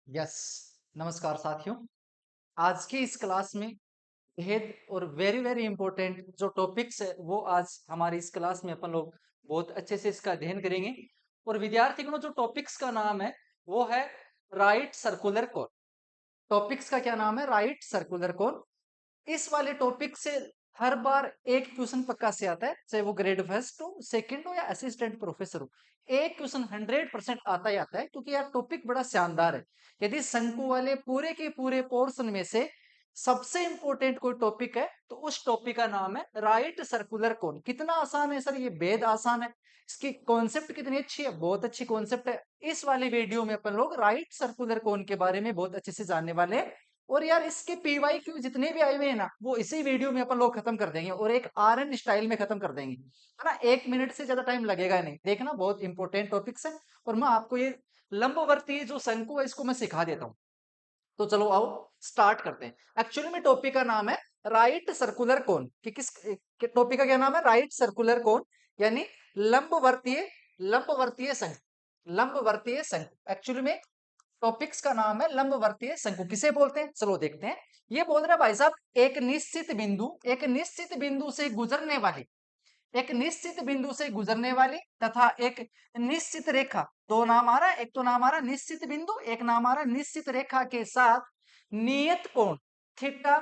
Yes. नमस्कार साथियों। आज की इस क्लास में भेद और वेरी वेरी इंपॉर्टेंट जो टॉपिक्स है वो आज हमारी इस क्लास में अपन लोग बहुत अच्छे से इसका अध्ययन करेंगे। और विद्यार्थियों जो टॉपिक्स का नाम है वो है राइट सर्कुलर कोन। टॉपिक्स का क्या नाम है? Right circular cone. इस वाले टॉपिक से हर बार एक क्वेश्चन पक्का से आता है, चाहे वो ग्रेड फर्स्ट हो, सेकंड हो या असिस्टेंट प्रोफेसर हो। एक क्वेश्चन 100% आता ही आता है, क्योंकि यार टॉपिक बड़ा शानदार है। यदि शंकु वाले पूरे के पूरे पोर्शन में से सबसे इंपॉर्टेंट कोई टॉपिक है तो उस टॉपिक का नाम है राइट सर्कुलर कोन। कितना आसान है सर, ये बेहद आसान है। इसकी कॉन्सेप्ट कितनी अच्छी है, बहुत अच्छी कॉन्सेप्ट है। इस वाले वीडियो में अपन लोग राइट सर्कुलर कोन के बारे में बहुत अच्छे से जानने वाले हैं। और यार इसके पीवाई क्यू जितने भी आए हुए हैं ना, वो इसी वीडियो में अपन लोग खत्म कर देंगे और एक आरएन स्टाइल में खत्म कर देंगे, है ना। 1 मिनट से ज्यादा टाइम लगेगा नहीं, देखना बहुत इंपॉर्टेंट टॉपिक्स है। और मैं आपको ये लंबवर्ती जो शंकु है इसको मैं सिखा देता हूँ। तो चलो आओ स्टार्ट करते हैं। एक्चुअली में टॉपिक का नाम है राइट सर्कुलर कोन। कि किस टॉपिक का क्या नाम है? राइट सर्कुलर कोन, यानी लंबवर्तीय लंबवर्तीय शंकु। लंबवर्तीय शंकु एक्चुअली में टॉपिक्स का नाम है लंबवर्तीय शंकु। किसे बोलते हैं चलो देखते हैं। ये बोल रहा है भाई साहब, एक निश्चित बिंदु से गुजरने वाली, एक निश्चित बिंदु से गुजरने वाली तथा एक निश्चित रेखा। दो नाम आ रहा है, एक तो नाम आ रहा है निश्चित बिंदु, एक नाम आ रहा है निश्चित रेखा के साथ नियत कोण थीटा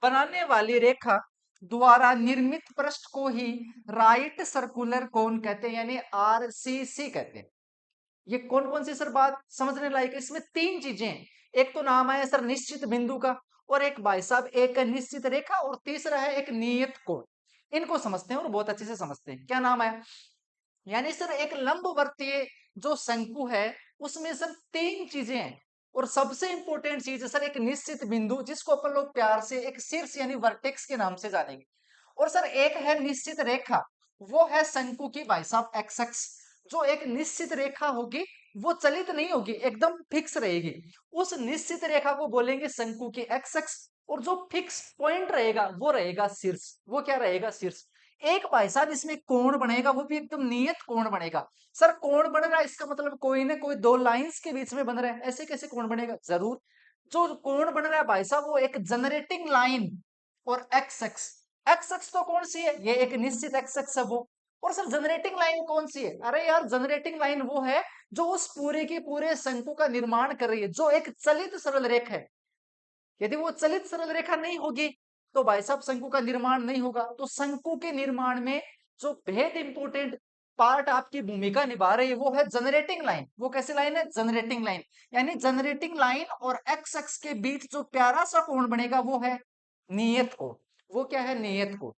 बनाने वाली रेखा द्वारा निर्मित पृष्ठ को ही राइट सर्कुलर कोण कहते हैं, यानी आरसीसी कहते हैं। ये कौन कौन सी सर बात समझने लायक है? इसमें तीन चीजें हैं। एक तो नाम आया सर निश्चित बिंदु का, और एक भाई साहब एक निश्चित रेखा, और तीसरा है एक नियत कोण। इनको समझते हैं और बहुत अच्छे से समझते हैं। क्या नाम है? यानी सर एक लंबवर्तीय जो शंकु है उसमें सर तीन चीजें हैं। और सबसे इंपॉर्टेंट चीज है सर एक निश्चित बिंदु, जिसको अपन लोग प्यार से एक शीर्ष यानी वर्टेक्स के नाम से जानेंगे। और सर एक है निश्चित रेखा, वो है शंकु की भाई साहब एक्स एक्स। जो एक निश्चित रेखा होगी वो चलित नहीं होगी, एकदम फिक्स रहेगी। उस निश्चित रेखा को बोलेंगे शंकु की एक्स एक्स। और जो फिक्स पॉइंट रहेगा वो रहेगा शीर्ष। वो क्या रहेगा? शीर्ष। एक भाई साहब इसमें कोण बनेगा, वो भी एकदम नियत कोण बनेगा। सर कोण बन रहा है इसका मतलब कोई ना कोई दो लाइंस के बीच में बन रहा है, ऐसे कैसे कोण बनेगा? जरूर। जो कोण बन रहा है भाई साहब वो एक जनरेटिंग लाइन और एक्स एक्स। एक्स एक्स तो कौन सी है? ये एक निश्चित एक्स एक्स है वो। और सर जनरेटिंग लाइन कौन सी है? अरे यार जनरेटिंग लाइन वो है जो उस पूरे के पूरे शंकु का निर्माण कर रही है, जो एक चलित सरल रेखा है। यदि वो चलित सरल रेखा नहीं होगी तो भाई साहब शंकु का निर्माण नहीं होगा। तो शंकु के निर्माण में जो बेहद इंपॉर्टेंट पार्ट आपकी भूमिका निभा रही है वो है जनरेटिंग लाइन। वो कैसी लाइन है? Generating line. यानी जनरेटिंग लाइन और एक्स एक्स के बीच जो प्यारा सा कोण बनेगा वो है नियत कोण। वो क्या है? नियत कोण।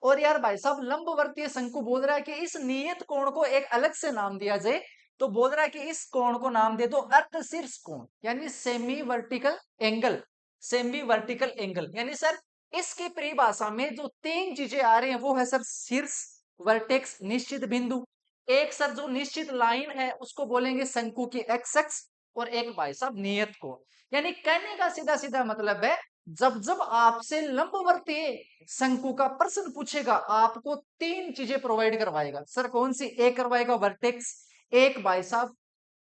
और यार भाई साहब लंबवर्तीय शंकु बोल रहा है कि इस नियत कोण को एक अलग से नाम दिया जाए, तो बोल रहा है कि इस कोण को नाम दे दो अर्धशीर्ष कोण, यानी semi vertical angle. Semi vertical angle यानी सर इसकी परिभाषा में जो तीन चीजें आ रही हैं वो है सर शीर्ष, वर्टेक्स, निश्चित बिंदु। एक सर जो निश्चित लाइन है उसको बोलेंगे शंकु की एक्स एक्स, और एक भाई साहब नियत कोण। यानी कहने का सीधा सीधा मतलब है, जब जब आपसे लंबवर्तीय शंकु का प्रश्न पूछेगा आपको तीन चीजें प्रोवाइड करवाएगा। सर कौन सी? एक करवाएगा वर्टेक्स, एक भाई साहब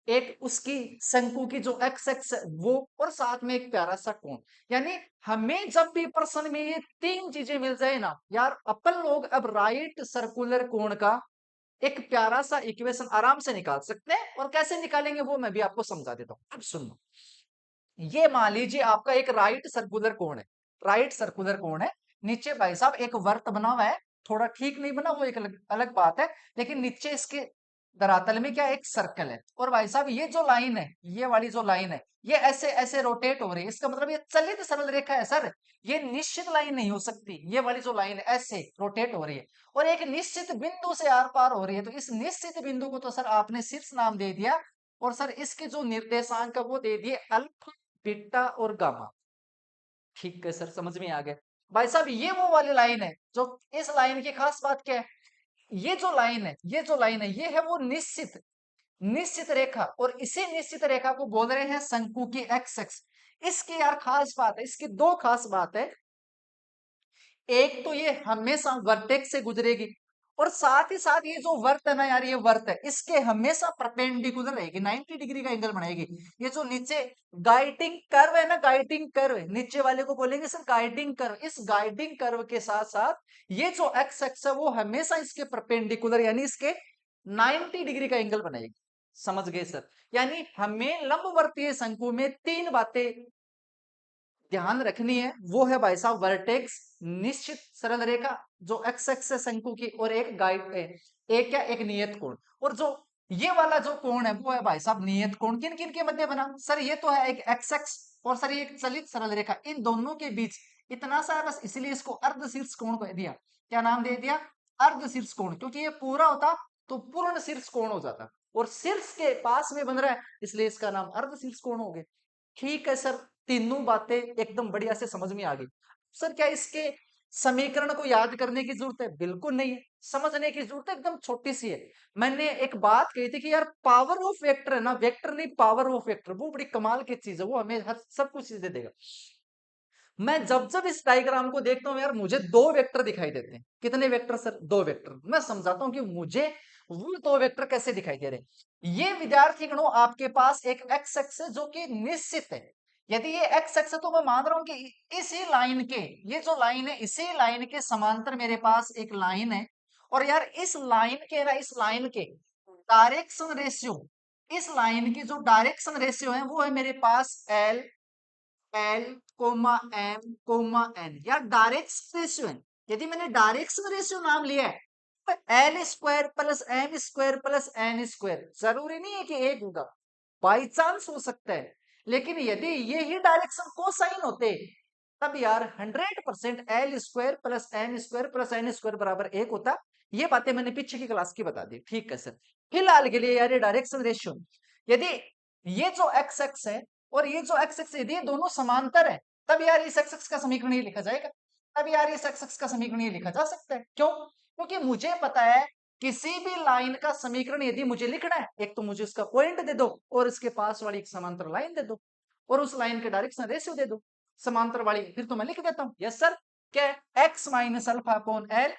एक उसकी शंकु की जो एक्स एक्स है वो, और साथ में एक प्यारा सा कोण। यानी हमें जब भी प्रश्न में ये तीन चीजें मिल जाए ना यार, अपन लोग अब राइट सर्कुलर कोण का एक प्यारा सा इक्वेशन आराम से निकाल सकते हैं। और कैसे निकालेंगे वो मैं भी आपको समझा देता हूं। अब सुनो, ये मान लीजिए आपका एक राइट सर्कुलर कोण है। राइट सर्कुलर कोण है, नीचे भाई साहब एक वर्त बना हुआ है। थोड़ा ठीक नहीं बना वो एक अलग अलग बात है, लेकिन नीचे इसके धरातल में क्या एक सर्कल है। और भाई साहब ये जो लाइन है, ये वाली जो लाइन है, ये ऐसे ऐसे रोटेट हो रही है। इसका मतलब ये चलित सरल रेखा है सर, ये निश्चित लाइन नहीं हो सकती। ये वाली जो लाइन है ऐसे रोटेट हो रही है और एक निश्चित बिंदु से आर पार हो रही है। तो इस निश्चित बिंदु को तो सर आपने शीर्ष नाम दे दिया, और सर इसके जो निर्देशांक है वो दे दिए अल्फा, बीटा और गामा। ठीक है सर, समझ में आ गया। भाई साहब ये वो वाली लाइन है जो, इस लाइन की खास बात क्या है? ये जो लाइन है, ये जो लाइन है, ये है वो निश्चित निश्चित रेखा, और इसी निश्चित रेखा को बोल रहे हैं शंकु की एक्स एक्स। इसकी यार खास बात है, इसकी दो खास बात है। एक तो ये हमेशा वर्टेक्स से गुजरेगी, और साथ ही साथ ये जो वर्त है ना यार, ये वर्त है, इसके हमेशा परपेंडिकुलर रहेगी, 90 डिग्री का एंगल बनाएगी। ये जो नीचे गाइडिंग कर्व है ना, गाइडिंग कर्व, नीचे वाले को बोलेंगे सर गाइडिंग कर्व, इस गाइडिंग कर्व के साथ साथ ये जो एक्स एक्स है वो हमेशा इसके परपेंडिकुलर यानी इसके 90 डिग्री का एंगल बनाएगी। समझ गए सर? यानी हमें लंबवर्तीय शंकु में तीन बातें ध्यान रखनी है, वो है भाई साहब वर्टेक्स, निश्चित सरल रेखा जो एक्स एक्स शंकु की, और एक गाइड एक क्या, एक नियत कोण। और जो ये वाला जो कोण है वो है भाई साहब नियत कोण। किन किन के मध्य बना सर? ये तो है एक एक्स एक्स, और सर ये एक चलित सरल रेखा, इन दोनों के बीच इतना सा है बस, इसलिए इसको अर्धशीर्ष कोण को दिया। क्या नाम दे दिया? अर्धशीर्ष कोण, क्योंकि ये पूरा होता तो पूर्ण शीर्ष कोण हो जाता, और शीर्ष के पास में बन रहा है इसलिए इसका नाम अर्धशीर्ष कोण हो गया। ठीक है सर, तीनों बातें एकदम बढ़िया से समझ में आ गई। सर क्या इसके समीकरण को याद करने की जरूरत है? बिल्कुल नहीं है, समझने की जरूरत है, एकदम छोटी सी है। मैंने एक बात कही थी कि यार पावर ऑफ वेक्टर है ना, वेक्टर नहीं पावर ऑफ वेक्टर, वो बड़ी कमाल की चीज है, वो हमें हर सब कुछ चीजें देगा। मैं जब जब इस डायग्राम को देखता हूं यार, मुझे दो वेक्टर दिखाई देते हैं। कितने वेक्टर सर? दो वेक्टर। मैं समझाता हूं कि मुझे वो दो वेक्टर कैसे दिखाई दे रहे हैं। ये विद्यार्थी गणों आपके पास एक एक्स एक्स है जो कि निश्चित है। यदि ये एक्स एक्स है तो मैं मान रहा हूं कि इसी लाइन के, ये जो लाइन है इसी लाइन के समांतर मेरे पास एक लाइन है। और यार इस लाइन के ना, इस लाइन के डायरेक्शन रेशियो, इस लाइन की जो डायरेक्शन रेशियो है वो है मेरे पास L, L comma M comma N, या डायरेक्शन रेशियो है। यदि मैंने डायरेक्शन रेशियो नाम लिया है तो L square plus M square plus N square, जरूरी नहीं है कि एक होगा, बाई चांस हो सकता है। लेकिन यदि ये ही डायरेक्शन कोसाइन होते तब यार 100% L square plus N square बराबर एक होता। ये बातें मैंने पीछे की क्लास की बता दी। ठीक है सर, फिलहाल के लिए यार ये डायरेक्शन रेशियो, यदि ये जो एक्स एक्स है और ये जो एक्स एक्स, यदि ये दोनों समांतर है तब यार इस एक्स एक्स का समीकरण ये लिखा जाएगा, तब यार इस एक्स एक्स का समीकरण ये लिखा जा सकता है। क्यों? क्योंकि मुझे पता है किसी भी लाइन का समीकरण यदि मुझे लिखना है, एक तो मुझे उसका पॉइंट दे दो और इसके पास वाली एक समांतर लाइन दे दो और उस लाइन के डायरेक्शन रेशियो दे दो समांतर वाली, फिर तो मैं लिख देता हूं यस सर। क्या? X minus alpha upon L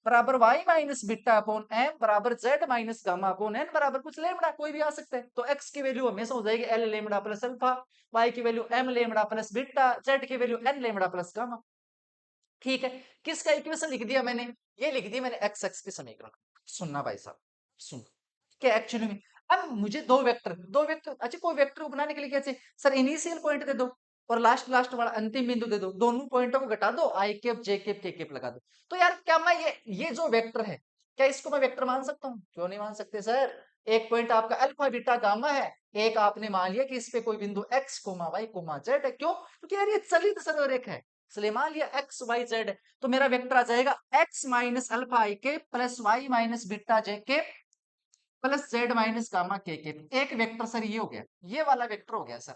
बराबर Y minus beta upon M बराबर Z minus gamma upon N बराबर कुछ लेमड़ा, कोई भी आ सकता है। तो एक्स की वैल्यू हमेशा हो जाएगी L lambda plus alpha, Y की value M lambda plus beta, Z की value N lambda plus gamma. ठीक है, किसका इक्वेशन लिख दिया मैंने? ये लिख दिया मैंने एक्स एक्स के समीकरण। सुनना भाई साहब, सुन क्या एक्चुअली में, अब मुझे दो वेक्टर अच्छा, कोई वेक्टर बनाने के लिए कैसे सर? इनिशियल पॉइंट दे दो और लास्ट लास्ट वाला अंतिम बिंदु दे दो, दोनों पॉइंटों को घटा दो, आई कैप जे कैप के कैप लगा दो। तो यार क्या मैं ये जो वेक्टर है, क्या इसको मैं वेक्टर मान सकता हूँ? क्यों नहीं मान सकते सर? एक पॉइंट आपका अल्फा बीटा गामा है, एक आपने मान लिया कि इस पे कोई बिंदु x comma Y comma z है। क्यों? क्योंकि यार ये चलित सरल रेखा है, इसलिए मान लिया एक्स वाई जेड है। तो मेरा वेक्टर आ जाएगा एक्स माइनस अल्फा आई के प्लस वाई माइनस बीटा जे के प्लस जेड माइनस गामा के। एक वेक्टर सर ये हो गया, ये वाला वेक्टर हो गया सर,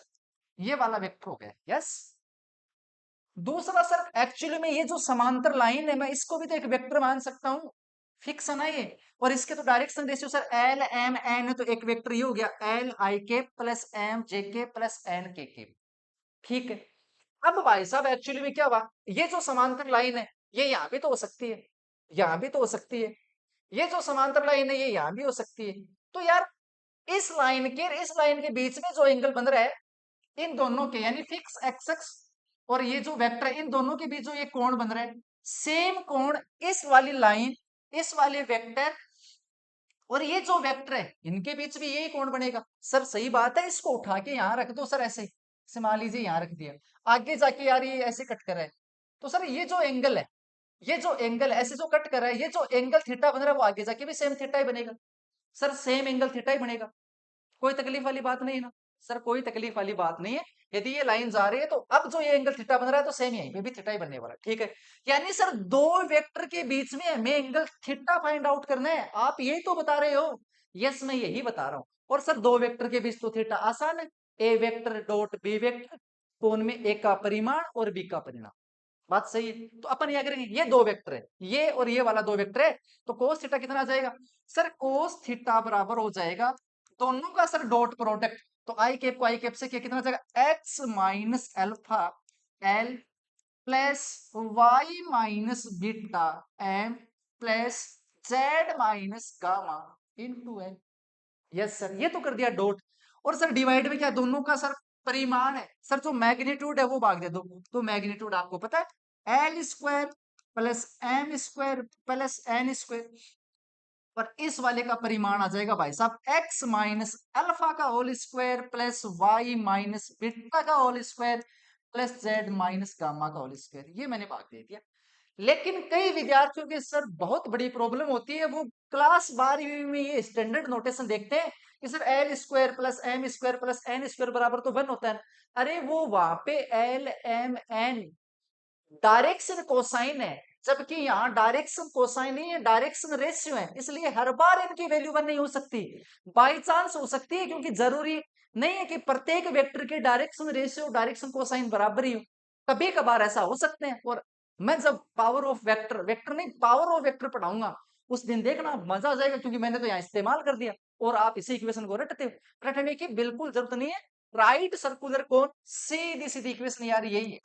ये वाला वेक्टर हो गया। यस, दूसरा सर एक्चुअली में ये जो समांतर लाइन है मैं इसको भी तो एक वेक्टर मान सकता हूँ, फिक्स है ना ये। और इसके तो direction ratio sir L M N, तो एक वेक्टर ये हो गया एल आई के प्लस एम जे के प्लस एन के। ठीक है, अब भाई साहब एक्चुअली में क्या हुआ, ये जो समांतर लाइन है ये यहां भी तो हो सकती है, यहां भी तो हो सकती है, ये जो समांतर लाइन है ये यहां भी हो सकती है। तो यार इस लाइन के बीच में जो एंगल बन रहा है इन दोनों के, यानी फिक्स एक्स एक्स और ये जो वेक्टर है इन दोनों के बीच जो ये कोण बन रहा है, सेम कोण इस वाली लाइन, इस वाले वेक्टर और ये जो वेक्टर है इनके बीच भी यही कोण बनेगा। सर सही बात है, इसको उठा के यहां रख दो सर, ऐसे से मान लीजिए यहां रख दिया, आगे जाके यार ये ऐसे कट कर रहा है, तो सर ये जो एंगल है, ये जो एंगल ऐसे जो कट कर रहा है, ये जो एंगल थीटा बन रहा है वो आगे जाके भी सेम थीटा ही बनेगा। सर सेम एंगल थीटा ही बनेगा, कोई तकलीफ वाली बात नहीं है ना सर? कोई तकलीफ वाली बात नहीं है। यदि ये लाइन जा रही है तो अब जो ये एंगल थीटा बन रहा है तो सेम यहीं पे भी थीटा ही बनने वाला है। ठीक है, यानी सर दो वेक्टर के बीच में हमें एंगल थीटा फाइंड आउट करना है, आप यही तो बता रहे हो। यस, मैं यही बता रहा हूं। और सर दो वेक्टर के बीच तो थीटा आसान है, ए वेक्टर डॉट बी वेक्टर, कोण में ए का परिमाण और बी का परिमाण। बात सही है, तो अपन ये करेंगे, ये दो वेक्टर है, ये और ये वाला दो वेक्टर है, तो कोस थीटा कितना आ जाएगा सर? कोस थीटा बराबर हो जाएगा दोनों का सर डॉट प्रोडक्ट, तो आई कैप को आई कैप से क्या कितना आ जाएगा? X minus alpha L plus Y minus beta M plus Z minus gamma into N. Yes sir, ये तो कर दिया डॉट। और सर डिवाइड में क्या, दोनों का सर परिमाण है सर, जो मैग्नीट्यूड है वो भाग दे दो। तो मैग्नीट्यूड आपको पता है L square plus M square plus N square, और इस वाले का परिमाण आ जाएगा भाई साहब एक्स माइनस अल्फा का whole square plus Y minus beta का whole square plus Z minus gamma का होल स्क्वायर। ये मैंने भाग दे दिया। लेकिन कई विद्यार्थियों के सर बहुत बड़ी प्रॉब्लम होती है, वो क्लास 12वीं में ये स्टैंडर्ड नोटेशन देखते हैं कि sir L square plus M square plus N square बराबर तो 1 होता है। अरे वो वहां पे L M N direction cosine है, जबकि यहाँ डायरेक्शन कोसाइन नहीं है, डायरेक्शन रेशियो है, इसलिए हर बार इनकी वैल्यू 1 नहीं हो सकती। बाई चांस हो सकती है, क्योंकि जरूरी नहीं है कि प्रत्येक वेक्टर के डायरेक्शन रेशियो डायरेक्शन कोसाइन बराबर ही हो, कभी कभार ऐसा हो सकते हैं। और मैं जब पावर ऑफ वेक्टर, वेक्टर नहीं पावर ऑफ वेक्टर पढ़ाऊंगा उस दिन देखना मजा आ जाएगा, क्योंकि मैंने तो यहाँ इस्तेमाल कर दिया और आप इसी इक्वेशन को रटते हो। रटने की बिल्कुल जरूरत नहीं है। राइट सर्कुलर कोन सीधी सीधी इक्वेशन यार यही है।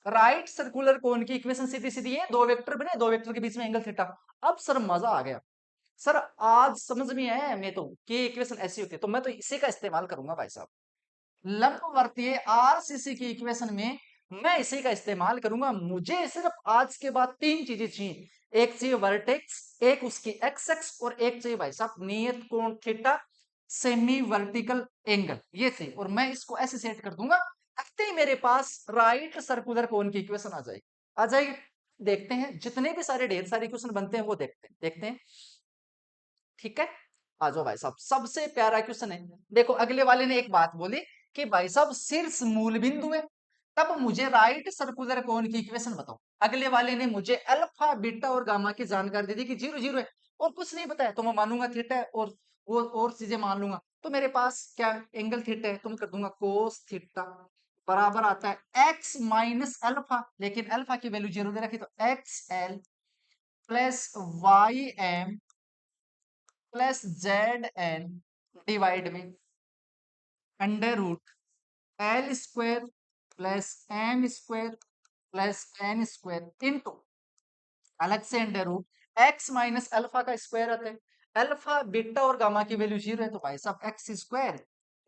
राइट सर्कुलर कोन की इक्वेशन सीधी सीधी है, दो वेक्टर बने, दो वेक्टर के बीच में एंगल थीटा। अब सर मजा आ गया, सर आज समझ में आया मैं तो कि इक्वेशन ऐसी होती है, तो मैं तो इसी का इस्तेमाल करूंगा भाई साहब। लंबवर्तीय आरसीसी की इक्वेशन में मैं इसी का इस्तेमाल करूंगा। मुझे सिर्फ आज के बाद तीन चीजें चाहिए, एक चाहिए वर्टेक्स, एक उसकी एक्स एक्स, और एक चाहिए भाई साहब नियत कोण थीटा सेमी वर्टिकल एंगल, ये चाहिए। और मैं इसको ऐसे सेट कर दूंगा, तब ही मेरे पास राइट सर्कुलर कोन की इक्वेशन आ जाएगी। आ जाएगी। देखते हैं जितने भी सारे ढेर सारे इक्वेशन बनते हैं वो देखते हैं। ठीक है, आ जाओ भाई साहब, सबसे प्यारा क्वेश्चन है। देखो अगले वाले ने एक बात बोली कि भाई साहब शीर्ष मूल बिंदु है, तब मुझे राइट सर्कुलर कोन की इक्वेशन बताओ। अगले वाले ने मुझे अल्फा बीटा और गामा की जानकारी दे दी कि 0 0 है, और कुछ नहीं बताया, तो मैं मानूंगा थीटा है, और वो और चीजें मान लूंगा। तो मेरे पास क्या एंगल थीटा है, तो मैं कर दूंगा कोस थीटा बराबर आता है एक्स माइनस अल्फा, लेकिन अल्फा की वैल्यू 0 दे रखी, तो X L plus Y M plus Z N divide में under root L square plus M square plus N square into अलग से under root X minus alpha का स्क्वायर आता है। अल्फा बीटा और गामा की वैल्यू 0 है, तो भाई साहब X square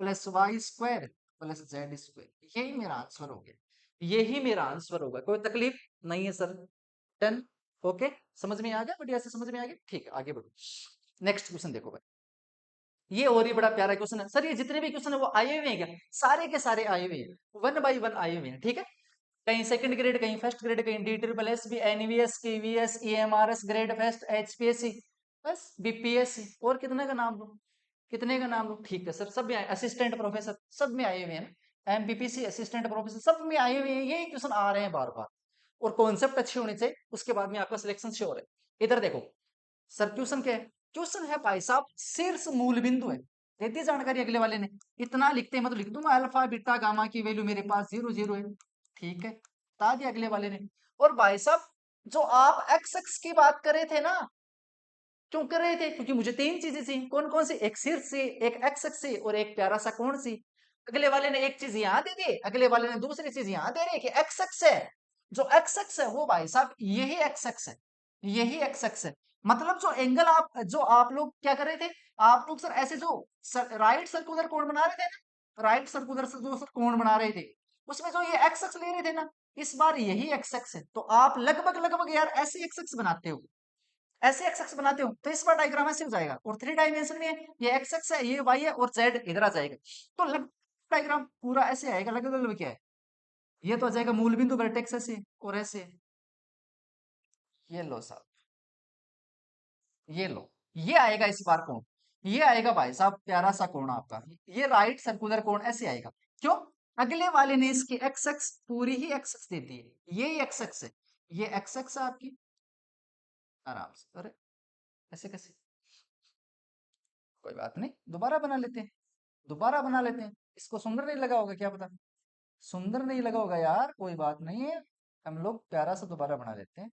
plus Y square plus Z square, यही मेरा आंसर हो गया। यही मेरा आंसर होगा, कोई तकलीफ नहीं है सर। डन। ओके, समझ में आ गया, बढ़िया से समझ में आ गया। ठीक है, आगे बढ़ो। नेक्स्ट क्वेश्चन देखो भाई, ये और ही बड़ा प्यारा क्वेश्चन है सर। ये जितने भी क्वेश्चन है वो आए हुए हैं क्या? सारे के सारे आए हुए हैं, 1 बाई 1 आए हुए हैं। ठीक है, कहीं सेकंड ग्रेड, कहीं फर्स्ट ग्रेड, कहीं D triple S B, NVS, KVS, EMRS, grade first, HPSC, बस बीपीएससी, और कितने का नाम लो, कितने का नाम लो। ठीक है सर, सब में आए, असिस्टेंट प्रोफेसर सब में आए हुए हैं, एमपीपीसी असिस्टेंट प्रोफेसर सब में आए हुए हैं, यही क्वेश्चन आ रहे हैं बार बार। और कॉन्सेप्ट अच्छे होने चाहिए, उसके बाद में आपका सिलेक्शन श्योर है। इधर देखो सर, क्वेश्चन क्या है? क्वेश्चन है भाई साहब शीर्ष मूल बिंदु है, देती जानकारी अगले वाले ने। इतना लिखते हैं, मैं तो लिख दूंगा अल्फा बीटा गामा की वैल्यू मेरे पास 0 0 है। ठीक है, बता दिया अगले वाले ने। और भाई साहब जो आप एक्स एक्स की बात कर रहे थे ना, क्यों कर रहे थे? क्योंकि मुझे तीन चीजें थी, कौन कौन सी? एक शीर्ष से, एक एक्स एक्स से, और एक प्यारा सा कोण सी। अगले वाले ने एक चीज यहाँ दे दी, अगले वाले ने दूसरी चीज यहाँ दे रही कि एक्स एक्स है। जो एक्स एक्स है वो भाई साहब यही एक्स एक्स है, यही एक्स एक्स है। मतलब जो एंगल जो आप लोग क्या कर रहे थे, आप लोग सर ऐसे जो राइट सर्कुलर कोण बना रहे थे ना, राइट सर्कुलर से जो सर कोण बना रहे थे, उसमें जो ये एक्स एक्स ले रहे थे ना, इस बार यही एक्स एक्स है। तो आप लगभग लगभग यार ऐसे एक्स एक्स बनाते हो, ऐसे एक्स एक्स बनाते हो, तो इस बार डायग्राम ऐसे हो जाएगा। और 3 डायमेंशन में ये एक्स एक्स है, ये वाई है, और जेड इधर आ जाएगा। तो डायग्राम पूरा ऐसे आएगा। लगभग लगभग क्या है, ये तो आ जाएगा मूल बिंदु वर्टेक्स ऐसे और ऐसे। ये लो साहब, ये लो, ये आएगा इस बार कोण, ये आएगा भाई साहब प्यारा सा कोण आपका, ये राइट सर्कुलर कोण ऐसे आएगा। क्यों? अगले वाले ने इसकी एक्स एक्स पूरी ही एक्स एक्स दे दी है, ये एक्स एक्स है, ये एक्स एक्स है आपकी। आराम से, अरे ऐसे कैसे? कोई बात नहीं, दोबारा बना लेते हैं, दोबारा बना लेते हैं। इसको सुंदर नहीं लगा होगा, क्या पता सुंदर नहीं लगा होगा यार, कोई बात नहीं है, हम लोग प्यारा सा दोबारा बना लेते हैं।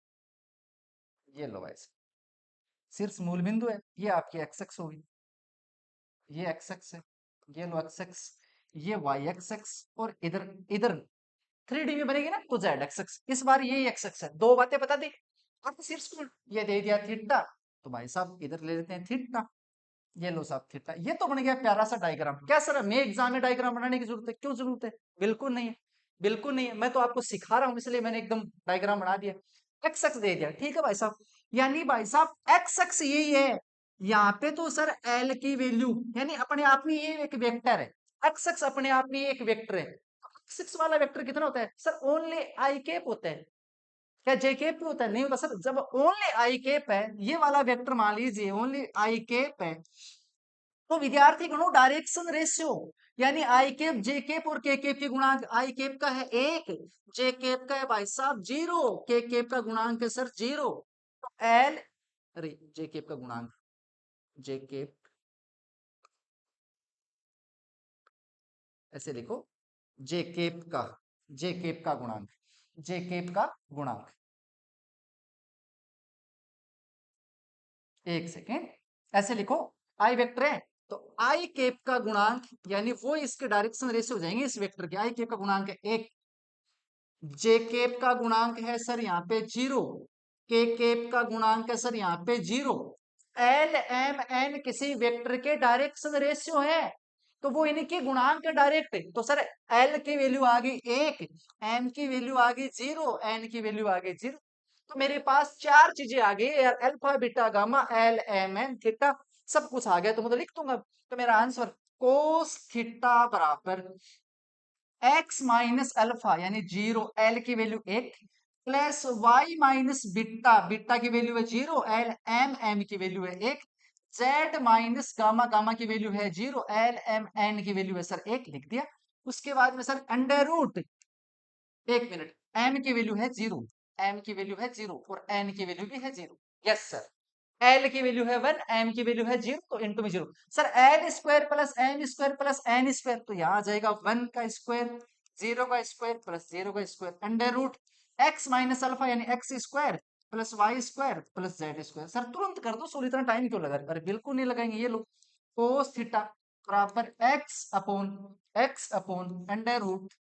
ये लो भाई, शीर्ष मूल बिंदु है, ये आपकी एक्स एक्स होगी, ये एक्स एक्स है, ये लो एक्स एक्स, ये वाई एक्स एक्स, और इधर इधर 3D में बनेगी ना तो जेड एक्स एक्स। इस बार ये एक्स एक्स है, दो बातें बता दी। अब शीर्ष कोण ये दे दिया थीटा, तो भाई साहब इधर ले लेते हैं थीटा। ये लो साहब थीटा। ये तो बन गया प्यारा सा डायग्राम। क्या सर हमें एग्जाम में डायग्राम बनाने की जरूरत है? क्यों जरूरत है? बिल्कुल नहीं है, बिल्कुल नहीं है। मैं तो आपको सिखा रहा हूं इसलिए मैंने एकदम डायग्राम बना दिया। एक्स एक्स दे दिया, ठीक है भाई साहब। यानी भाई साहब एक्स एक्स यही है। यहाँ पे तो सर एल की वैल्यू यानी अपने आप में ये एक वेक्टर है। एक्स एक्स अपने आप में एक वेक्टर है। एक्स एक्स वाला वेक्टर कितना होता है सर? ओनली आई कैप होता है। क्या जे कैप भी होता है? नहीं होता सर। जब ओनली आई कैप है, ये वाला वेक्टर मान लीजिए ओनली आई कैप है, तो विद्यार्थी गणों डायरेक्शन रेशियो यानी आई कैप जे कैप और के कैप के गुणांक। आई कैप का है 1, जे कैप का है भाई साहब 0, के कैप का गुणांक है सर 0। तो एल, अरे जे कैप का गुणांक, जे कैप ऐसे लिखो, जे कैप का, जे कैप का गुणांक, जे कैप का गुणांक। एक सेकेंड, ऐसे लिखो, आई वेक्टर है तो आई कैप का गुणांक यानी वो इसके डायरेक्शन रेशियो हो जाएंगे इस वेक्टर के। आई कैप का गुणांक है 1, जे कैप का गुणांक है सर यहाँ पे 0, के कैप का गुणांक है सर यहाँ पे 0। एल एम एन किसी वेक्टर के डायरेक्शन रेशियो है, तो वो इनके गुणांक डायरेक्ट है। तो सर एल की वैल्यू आ गई 1, एम की वैल्यू आ गई 0, एन की वैल्यू आ गई 0। तो मेरे पास चार चीजें आ गई यार, alpha beta gamma L M N theta, सब कुछ आ गया। तो मैं तो लिख दूंगा। तो मेरा आंसर कोस थीटा बराबर एक्स माइनस अल्फा यानी 0, एल की value 1, plus Y minus beta, beta की वैल्यू है 0, एल एम एम की वैल्यू है 1, जेड माइनस गामा, गामा की वैल्यू है 0, एल एम एन की वैल्यू है सर 1, लिख दिया। उसके बाद में सर अंडर रूट, एक मिनट, एम की वैल्यू है 0, एम की वैल्यू है 0 और एन की वैल्यू भी है 0। यस सर, एल की वैल्यू है 1, एम की वैल्यू है 0, तो इंटू में 0। Sir L square plus M square plus N square, तो यहाँ आ जाएगा 1 का स्क्वायर, 0 का स्क्वायर प्लस 0 का square, under root X minus alpha यानी X square plus Y square plus Z square. Sir तुरंत कर दो, सोल इतना टाइम क्यों लगा? अरे बिल्कुल नहीं लगाएंगे। ये लो कोस थीटा बराबर x upon under root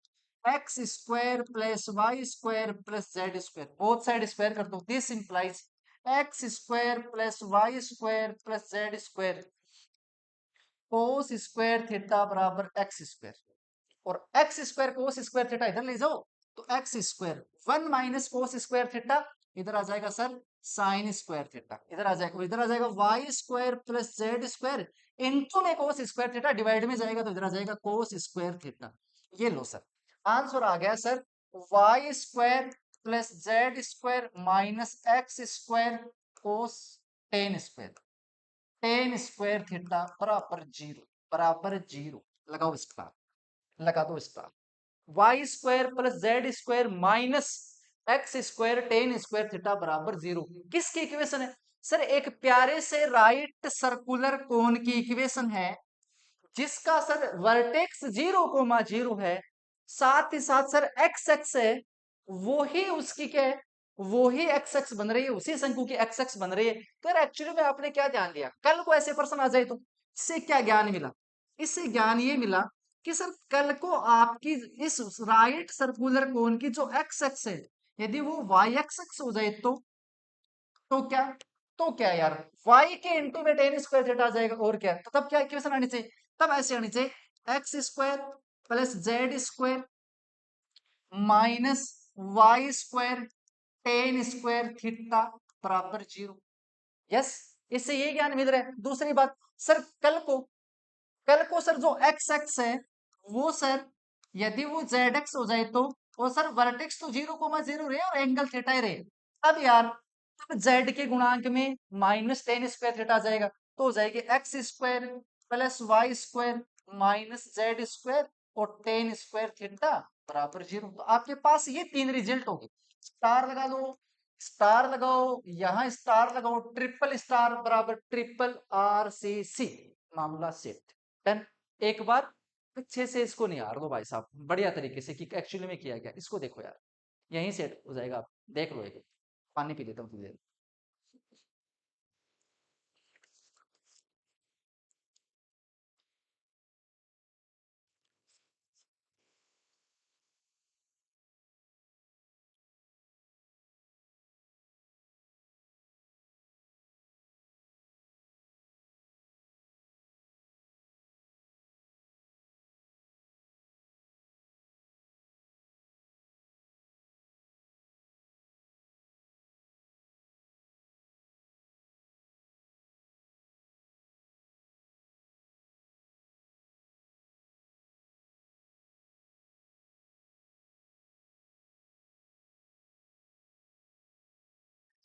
x square plus Y square plus Z square, both side square कर दो। This implies x square plus Y square plus Z square cos square theta बराबर एक्स स्क्वायर, और x square cos square theta इधर ले जाओ, तो x square 1 minus cos square theta इधर आ जाएगा सर साइन स्क्वायर थीटा, इधर आ जाएगा, इधर आ जाएगा y square plus Z square into में कोस स्क्वायर थीटा डिवाइड में जाएगा, तो इधर आ जाएगा कोस स्क्वायर थीटा। ये लो सर, आंसर आ गया sir y square plus Z square minus x square cos tan square, tan square theta बराबर 0, बराबर 0। लगाओ स्टार, लगा दो star. Y square plus Z square minus x square tan square theta बराबर 0 किसकी इक्वेशन है सर? एक प्यारे से राइट सर्कुलर कोन की इक्वेशन है जिसका सर वर्टेक्स 0,0 है, साथ ही साथ सर एक्स एक्स है, वो ही उसकी क्या है, वो ही एक्स एक्स बन रही है, उसी शंकु की एक्स एक्स बन रही है। तो यार एक्चुअली में आपने क्या ध्यान दिया, कल को ऐसे प्रश्न आ जाए तो इससे क्या ज्ञान मिला? इससे ज्ञान ये मिला कि सर कल को आपकी इस राइट सर्कुलर कोन की जो एक्स एक्स है, यदि वो वाई एक्स एक्स हो जाए तो क्या, तो क्या यार, y के इंटू में टेन स्क्वायर थीटा आ जाएगा, और क्या। तो तब क्या इक्वेशन आनी चाहिए? तब ऐसे आनी चाहिए x square plus Z square minus y square tan square theta बराबर 0। यस, इससे ये ज्ञान मिल रहा है। दूसरी बात सर, कल को सर जो एक्स एक्स है वो सर यदि वो जेड एक्स हो जाए तो, और सर वर्टेक्स तो 0,0 रहे और एंगल थीटा ही रहे, अब यार तब जेड के गुणांक में माइनस टेन स्क्वायर थीटा आ जाएगा, तो हो जाएगी x square plus Y square minus z square और टेन स्क्वायर थीटा बराबर 0। तो आपके पास ये तीन रिजल्ट होंगे। स्टार लगा दो, स्टार लगाओ, यहाँ स्टार लगाओ, ट्रिपल स्टार बराबर ट्रिपल आर सी सी, मामला सेट। डन। एक बार अच्छे से इसको निहार दो भाई साहब, बढ़िया तरीके से कि एक्चुअली में किया गया, इसको देखो यार, यहीं सेट हो जाएगा। आप देख लो, एक पानी पी लेता हूँ थोड़ी देर।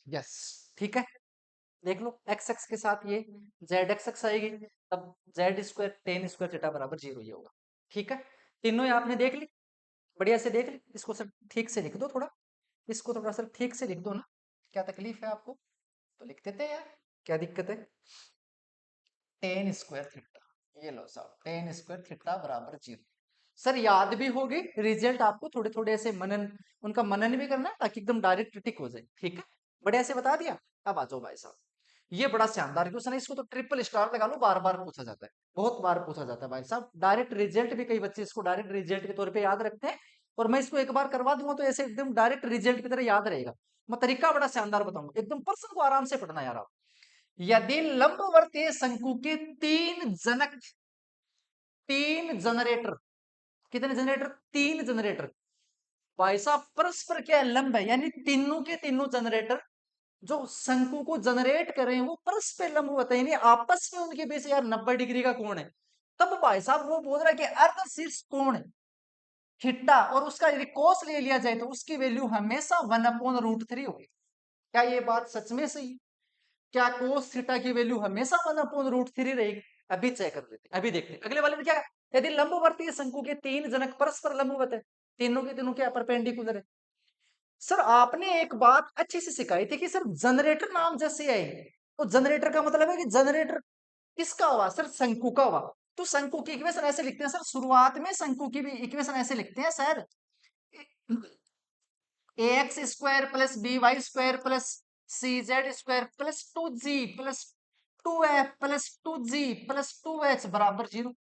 यस, ठीक है। देख लो एक्स एक्स के साथ ये जेड एक्स एक्स आएगी, तब Z square tan square theta बराबर 0 ये होगा। ठीक है, तीनों ही आपने देख ली, बढ़िया से देख ली। इसको सर ठीक से लिख दो थोड़ा, इसको थोड़ा सा ठीक से लिख दो ना। क्या तकलीफ है आपको? तो लिख देते हैं यार, क्या दिक्कत है। टेन स्क्वायर थीटा, ये लो साहब, टेन स्क्वायर थीटा बराबर 0। सर याद भी होगी रिजल्ट, आपको थोड़े थोड़े ऐसे मनन, उनका मनन भी करना है ताकि एकदम डायरेक्ट टिक हो जाए। ठीक है, बढ़िया से बता दिया। अब आ जाओ भाई साहब, ये बड़ा शानदार क्वेश्चन है, इसको तो ट्रिपल स्टार लगा लो, बार बार पूछा जाता है, बहुत बार पूछा जाता है भाई साहब। डायरेक्ट रिजल्ट भी कई बच्चे इसको डायरेक्ट रिजल्ट के तौर पे याद रखते हैं, और मैं इसको एक बार करवा दूंगा तो ऐसे एकदम डायरेक्ट रिजल्ट की तरह याद रहेगा। मैं तरीका बड़ा शानदार बताऊंगा, एकदम पर्सन को आराम से पढ़ना यार आप। यदि लंबवर्तीय शंकु के तीन जनक, तीन जनरेटर, कितने जनरेटर? तीन जनरेटर भाई साहब परस्पर क्या लंब है, यानी तीनों के तीनों जनरेटर जो शंकु को जनरेट कर रहे हैं वो परस्पर लंब होते हैं, यानी आपस में उनके बीच यार 90 डिग्री का कोण है। तब भाई साहब वो बोल रहा है कि अर्ध शीर्ष कोण थीटा, और उसका यदि कोस ले लिया जाए तो उसकी वैल्यू हमेशा 1/√3 होगी। क्या ये बात सच में सही? क्या कोस थीटा की वैल्यू हमेशा 1/√3 रहेगी? अभी चेक कर लेते हैं, अभी देखते हैं अगले वाले में क्या है। यदि लंबवर्तीय शंकु के तीन जनक परस्पर लंबवत है, तीनों के तीनों क्या परपेंडिकुलर है। सर आपने एक बात अच्छी से सिखाई थी कि सर जनरेटर नाम जैसे आए, तो जनरेटर का मतलब है कि जनरेटर किसका हुआ? सर शंकु का हुआ। तो शंकु की इक्वेशन ऐसे लिखते हैं सर, शुरुआत में शंकु की भी इक्वेशन ऐसे लिखते हैं sir, A X square plus B Y square plus C Z square plus 2g plus 2f plus 2g plus 2h बराबर 0।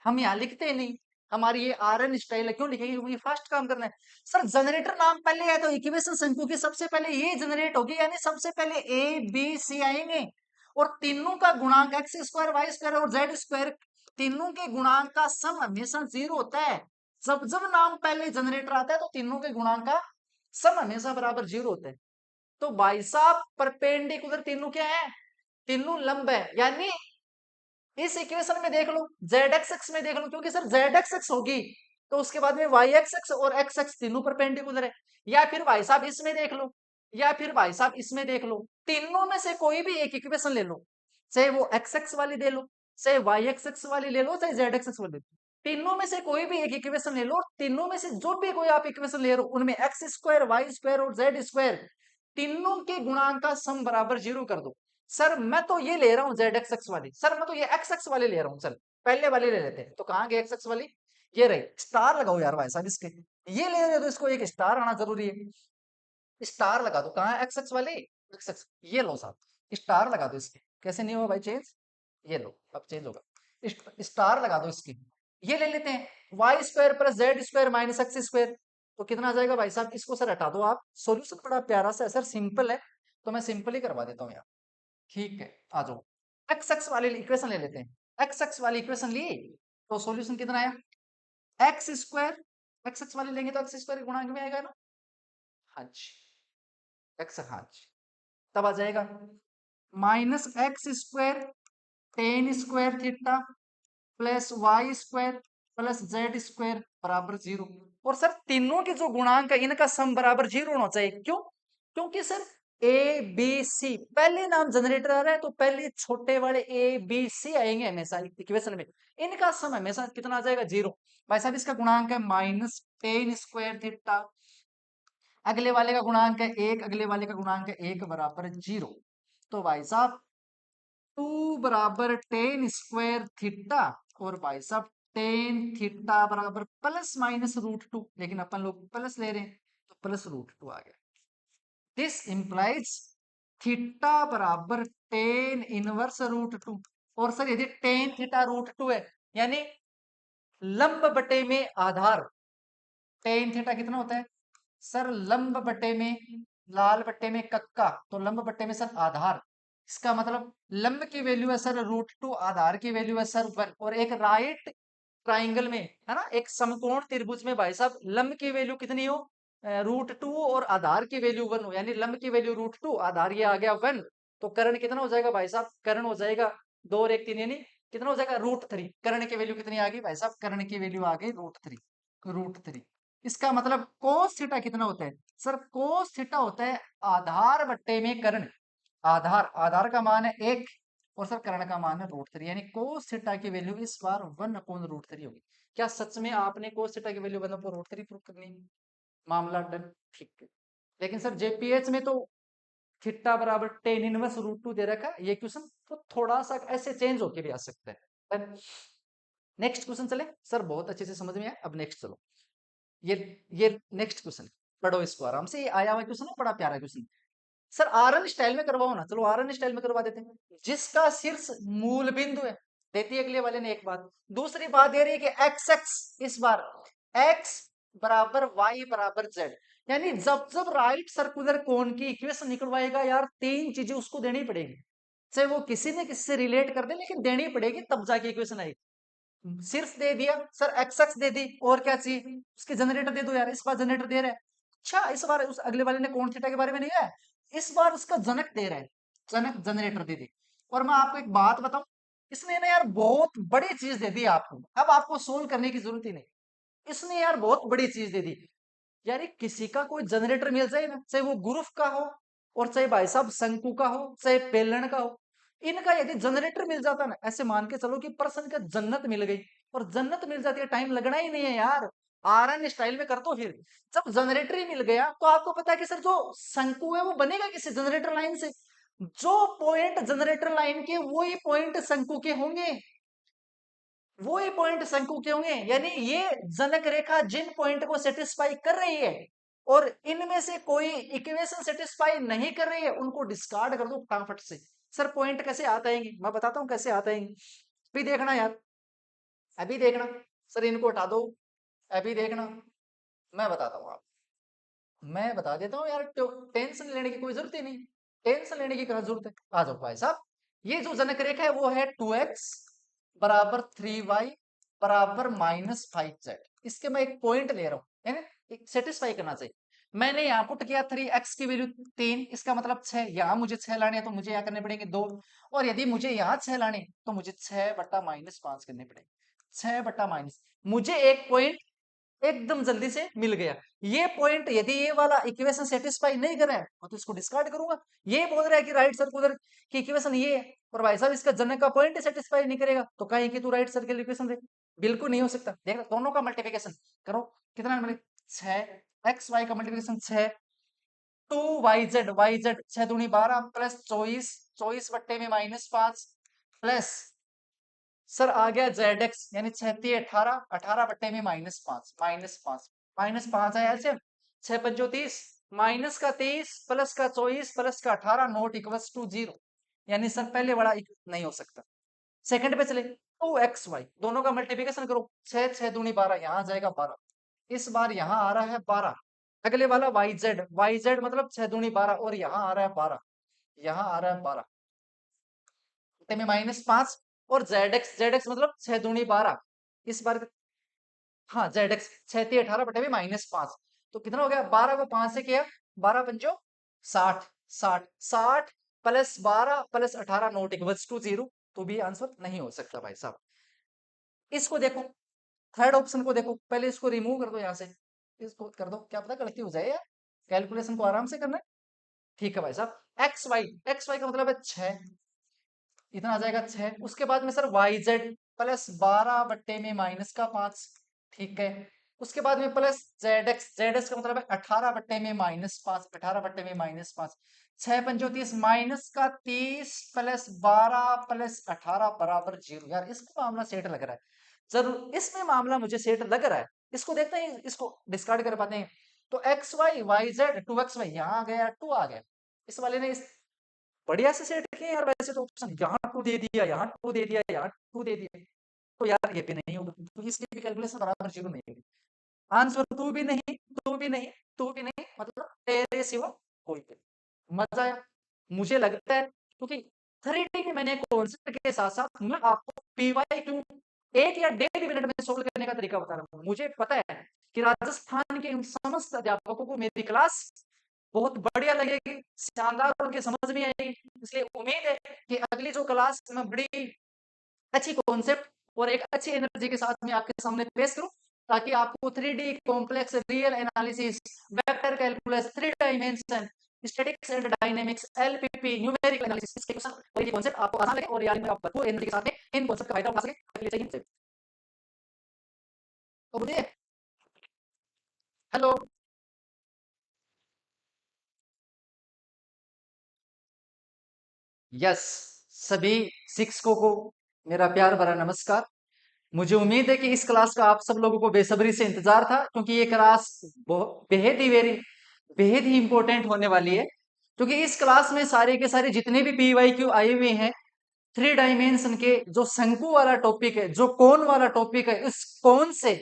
हम यहाँ लिखते नहीं, हमारी ये आरएन स्टाइल है, क्यों लिखेंगे? क्योंकि फास्ट काम करना है। सर जनरेटर नाम पहले है तो इक्वेशन शंकु की सबसे पहले ये जनरेट होगी, यानी सबसे पहले ए बी सी आएंगे, और तीनों का गुणांक एक्स स्क्वायर वाई स्क्वायर और जेड स्क्वायर, तीनों के गुणांक का सम हमेशा 0 होता है। जब जब नाम पहले जनरेटर आता है तो तीनों के गुणांक का सम हमेशा बराबर 0 होता है। तो भाई साहब परपेंडिकुलर तीनों क्या है? तीनों लंब है, यानी इस इक्वेशन में देख लो, जेड एक्स एक्स में देख लो, क्योंकि सर जेड एक्स एक्स होगी तो उसके बाद में वाई एक्स एक्स और एक्स एक्स तीनों परपेंडिकुलर है। या फिर भाई साहब इसमें देख लो, या फिर भाई साहब इसमें देख लो, तीनों में से कोई भी एक इक्वेशन ले लो, चाहे वो एक्स एक्स वाली दे लो, चाहे वाई एक्स एक्स वाली ले लो, चाहे जेड एक्स एक्स वाली ले लो, तीनों में से कोई भी एक इक्वेशन ले लो, और तीनों में से जो भी कोई आप इक्वेशन ले रहे हो उनमें एक्स स्क्वायर वाई स्क्वायर और जेड स्क्वायर तीनों के गुणांक का सम बराबर 0 कर दो। सर मैं तो ये ले रहा हूँ जेड एक्स एक्स वाली, सर मैं तो ये एक्स एक्स वाली ले रहा हूँ, चल पहले वाली ले लेते हैं। तो कहाँ गए एक्स एक्स वाली? ये रही, स्टार लगाओ यार भाई साहब इसके, ये ले रहे हो तो इसको एक स्टार आना जरूरी है, स्टार लगा दो। कहाँ है एक्स एक्स वाली? एक्स एक्स, ये लो साहब, स्टार लगा दो इसके। कैसे नहीं हुआ भाई चेंज? ये लो अब चेंज होगा, स्टार लगा दो इसकी। ये ले लेते हैं y square plus Z square minus x square, तो कितना आ जाएगा भाई साहब? इसको सर हटा दो आप, सोल्यूशन बड़ा प्यारा सा है सर, सिंपल है, तो मैं सिंपल ही करवा देता हूँ यार। ठीक है आ जाओ, एक्स एक्स वाली इक्वेशन ले लेते हैं। एक्स एक्स वाली इक्वेशन ली तो सॉल्यूशन कितना आया? एक्स स्क्वायर, एक्स एक्स वाली लेंगे तो एक्स स्क्वायर गुणांक में आएगा ना, हाँ जी, एक्स, हाँ जी, तब आ जाएगा minus x square tan square theta plus Y square plus Z square बराबर 0। और सर तीनों के जो गुणांक है इनका सम बराबर 0 होना चाहिए, क्यों? क्योंकि सर ए बी सी पहले नाम जनरेटर आ रहा है तो पहले छोटे वाले ए बी सी आएंगे हमेशा इक्वेशन में, इनका सम हमेशा कितना आ जाएगा? 0। भाई साहब इसका गुणांक है माइनस टेन स्क्वायर थीटा, अगले वाले का गुणांक है 1, अगले वाले का गुणांक है 1 बराबर 0। तो भाई साहब 2 बराबर टेन स्क्वायर थीटा, और भाई साहब टेन थीटा बराबर प्लस माइनस √2, लेकिन अपन लोग प्लस ले रहे हैं तो प्लस √2 आ गया। दिस इंप्लाइज थीटा बराबर टेन इनवर्स √2। और सर यदि टेन थीटा √2 है, यानी लंब बटे में आधार, टेन थीटा कितना होता है सर? लंब बटे में लाल बटे में कक्का, तो लंब बटे में सर आधार, इसका मतलब लंब की वैल्यू है सर √2, आधार की वैल्यू है सर 1। और एक राइट ट्राइंगल में है ना, एक समकोण त्रिभुज में भाई साहब लंब की वैल्यू कितनी हो? √2 और आधार की वैल्यू 1 हो, यानी लंब की वैल्यू √2, आधार ये आ गया 1, तो कर्ण कितना हो जाएगा भाई साहब? कर्ण हो जाएगा 2 और 1 3, यानी कितना हो जाएगा? √3। कर्ण की वैल्यू कितनी आ गई भाई साहब? कर्ण की वैल्यू आ गई √3, √3। इसका मतलब कोस थीटा कितना होता है सर? कोस थीटा होता है आधार बट्टे में कर्ण। आधार आधार का मान है 1 और सर कर्ण का मान है √3, यानी कोस थीटा की वैल्यू इस बार 1/√3 होगी। क्या सच में आपने कोस थीटा की वैल्यू 1/√3 प्रूव करनी है? मामला डन, ठीक है। लेकिन सर जेपीएच में तो थीटा बराबर टेन इनवर्स √2 दे रखा है। ये क्वेश्चन तो थोड़ा सा ऐसे चेंज होके भी आ सकता है। नेक्स्ट क्वेश्चन चले सर, बहुत अच्छे से समझ में आया। अब नेक्स्ट चलो, ये नेक्स्ट क्वेश्चन पढ़ो इसको आराम से। ये आया हुआ क्वेश्चन है, बड़ा प्यारा क्वेश्चन। सर आरएन स्टाइल में करवाओ ना, चलो आरएन स्टाइल में करवा देते हैं। जिसका शीर्ष मूल बिंदु है, देती है अगले वाले ने एक बात। दूसरी बात दे रही है कि एक्स एक्स, इस बार एक्स बराबर वाई बराबर जेड, यानी जब जब राइट सर्कुलर कोन की इक्वेशन निकलवाएगा यार, तीन चीजें उसको देनी पड़ेगी। चाहे वो किसी ने किसी से रिलेट कर दे, लेकिन देनी पड़ेगी तब जाके इक्वेशन आएगी। सिर्फ दे दिया सर एक्स एक्स दे दी, और क्या चाहिए? उसके जनरेटर दे दो यार। इस बार जनरेटर दे रहा है। अच्छा, इस बार उस अगले वाले ने कोण थीटा के बारे में नहीं है, इस बार उसका जनक दे रहा है। जनक जनरेटर दे दी। और मैं आपको एक बात बताऊं, इसने ना यार बहुत बड़ी चीज दे दी आपको। अब आपको सोल्व करने की जरूरत ही नहीं, इसने यार बहुत बड़ी चीज दे दी। यार किसी का कोई जनरेटर मिल जाए ना, चाहे वो गुरुफ का हो और चाहे भाई साहब शंकु का हो, चाहे बेलन का हो, इनका यदि जनरेटर मिल जाता ना, ऐसे मान के चलो कि पर्सन का जन्नत मिल गई। और जन्नत मिल जाती है, टाइम लगना ही नहीं है यार। आरएन स्टाइल में कर दो फिर। जब जनरेटर ही मिल गया तो आपको पता है कि सर जो शंकु है वो बनेगा किसी जनरेटर लाइन से। जो पॉइंट जनरेटर लाइन के वही पॉइंट शंकु के होंगे, वो ही पॉइंट शंकु के होंगे। यानी ये जनक रेखा जिन पॉइंट को सेटिस्फाई कर रही है और इनमें से कोई इक्वेशन सेटिस्फाई नहीं कर रही है, उनको डिस्कार्ड कर दो फटाफट से। सर पॉइंट कैसे आता है, मैं बताता हूं कैसे आता है। अभी देखना यार, अभी देखना। सर इनको हटा दो, अभी देखना, मैं बताता हूँ आप, मैं बता देता हूँ यार। टेंशन लेने की कोई जरूरत ही नहीं, टेंशन लेने की क्या जरूरत है। आ जाओ भाई साहब, ये जो जनक रेखा है वो है 2x बराबर 3y बराबर -5z। इसके मैं एक पॉइंट ले रहा हूँ, है ना, एक सेटिस्फाई करना चाहिए। मैंने यहाँ पुट किया 3x की वैल्यू 3, इसका मतलब 6। यहाँ मुझे 6 लाने हैं तो मुझे यहाँ करने पड़ेंगे 2। और यदि मुझे यहाँ 6 लाने तो मुझे 6/-5 करने पड़ेंगे। 6/-, मुझे एक पॉइंट एकदम जल्दी से मिल गया। ये पॉइंट यदि ये वाला इक्वेशन सेटिस्फाई नहीं कर रहा है तो इसको डिस्कार्ड करूंगा। ये बोल रहा है कि राइट सर्कुलर की इक्वेशन ये है, और भाई साहब इसका जनक का पॉइंट सेटिस्फाई नहीं करेगा, तो कहें कि तू राइट सर्कुलर इक्वेशन दे। बिल्कुल नहीं हो सकता। देख दोनों का मल्टीप्लिकेशन करो, कितना मिले 6, एक्स वाई का multiplication 6, 2yz, yz 6×2=12 plus 24, 24/-5 plus sir आ गया जेड एक्स, यानी 6×3=18, 18/-5 -5 आया ऐसे। 6×5 = 30, माइनस का 30 प्लस का 24 प्लस का 18 नॉट इक्वल्स टू 0, यानी सर पहले वाला नहीं हो सकता। सेकंड पे चले, 2xy दोनों का मल्टीप्लिकेशन करो। 6 6×2=12, यहाँ आ जाएगा 12। इस बार यहाँ आ रहा है 12। अगले वाला yz, yz मतलब 6×2=12 और यहाँ आ रहा है 12, यहाँ आ रहा है 12 में -5। और जेड एक्स मतलब 6×2=12। इस बार हाँ जेड एक्स 6×3=18/-5, तो कितना हो गया? 12 को 5 से किया, 12×5 = 60, 60 plus 12 plus 18 not equals to 0, तो भी आंसर नहीं हो सकता भाई साहब। इसको देखो, थर्ड ऑप्शन को देखो, पहले इसको रिमूव कर दो यहाँ से, इसको कर दो, क्या पता गलती हो जाए यार। कैलकुलेशन को आराम से करना है। ठीक है भाई साहब, एक्स वाई का मतलब है 6, इतना आ जाएगा 6। उसके बाद में सर वाई जेड प्लस 12/-5, ठीक है। उसके बाद में प्लस जेड एक्स का मतलब है 18/-5, 18/-5, 6×5 = 30, माइनस का 30 प्लस 12 प्लस 18 बराबर 0। यार इसको मामला सेट लग रहा है, जरूर इसमें मामला मुझे सेट लग रहा है। इसको देखते हैं, इसको डिस्कार्ड कर पाते हैं। तो x Y Y Z 2xy यहाँ आ गया, 2 आ गया। इस वाले ने इस बढ़िया से सेट किए यार। वैसे तो ऑप्शन यहाँ 2 दे दिया, यहाँ 2 दे दिया, यहाँ 2 दे दिया, तो यार ये भी नहीं होगा, तो इसकी भी कैलकुलेशन बराबर 0 नहीं होगी। आंसर तू भी नहीं, तू भी नहीं, तू भी नहीं, मतलब तेरे सिवा कोई भी। मजा आया मुझे लगता है, क्योंकि 3D में मैंने कॉन्सेप्ट के साथ साथ मैं आपको PYQ 1 या 1.5 मिनट में सोल्व करने का तरीका बता रहा हूँ। मुझे पता है कि राजस्थान के समस्त अध्यापकों को मेरी क्लास बहुत बढ़िया लगेगी, शानदार उनके समझ में आएगी। इसलिए उम्मीद है कि अगली जो क्लास में बड़ी अच्छी कॉन्सेप्ट और एक अच्छी एनर्जी के साथ में आपके सामने पेश करूं। ताकि आपको 3D complex real analysis, vector calculus, three dimension, statics and dynamics, LPP, numerical analysis के कॉन्सेप्ट आपको आसान लगे और यार में आप भरपूर एनर्जी के साथ में इन कॉन्सेप्ट का फायदा उठा सके चाहिए। तो बोलिए हेलो। यस, सभी शिक्षकों को मेरा प्यार भरा नमस्कार। मुझे उम्मीद है कि इस क्लास का आप सब लोगों को बेसब्री से इंतजार था, क्योंकि ये क्लास बेहद ही इंपॉर्टेंट होने वाली है। क्योंकि इस क्लास में सारे के सारे जितने भी पीवाईक्यू आए हुए हैं, थ्री डायमेंशन के जो शंकु वाला टॉपिक है, जो कोन वाला टॉपिक है, इस कोन से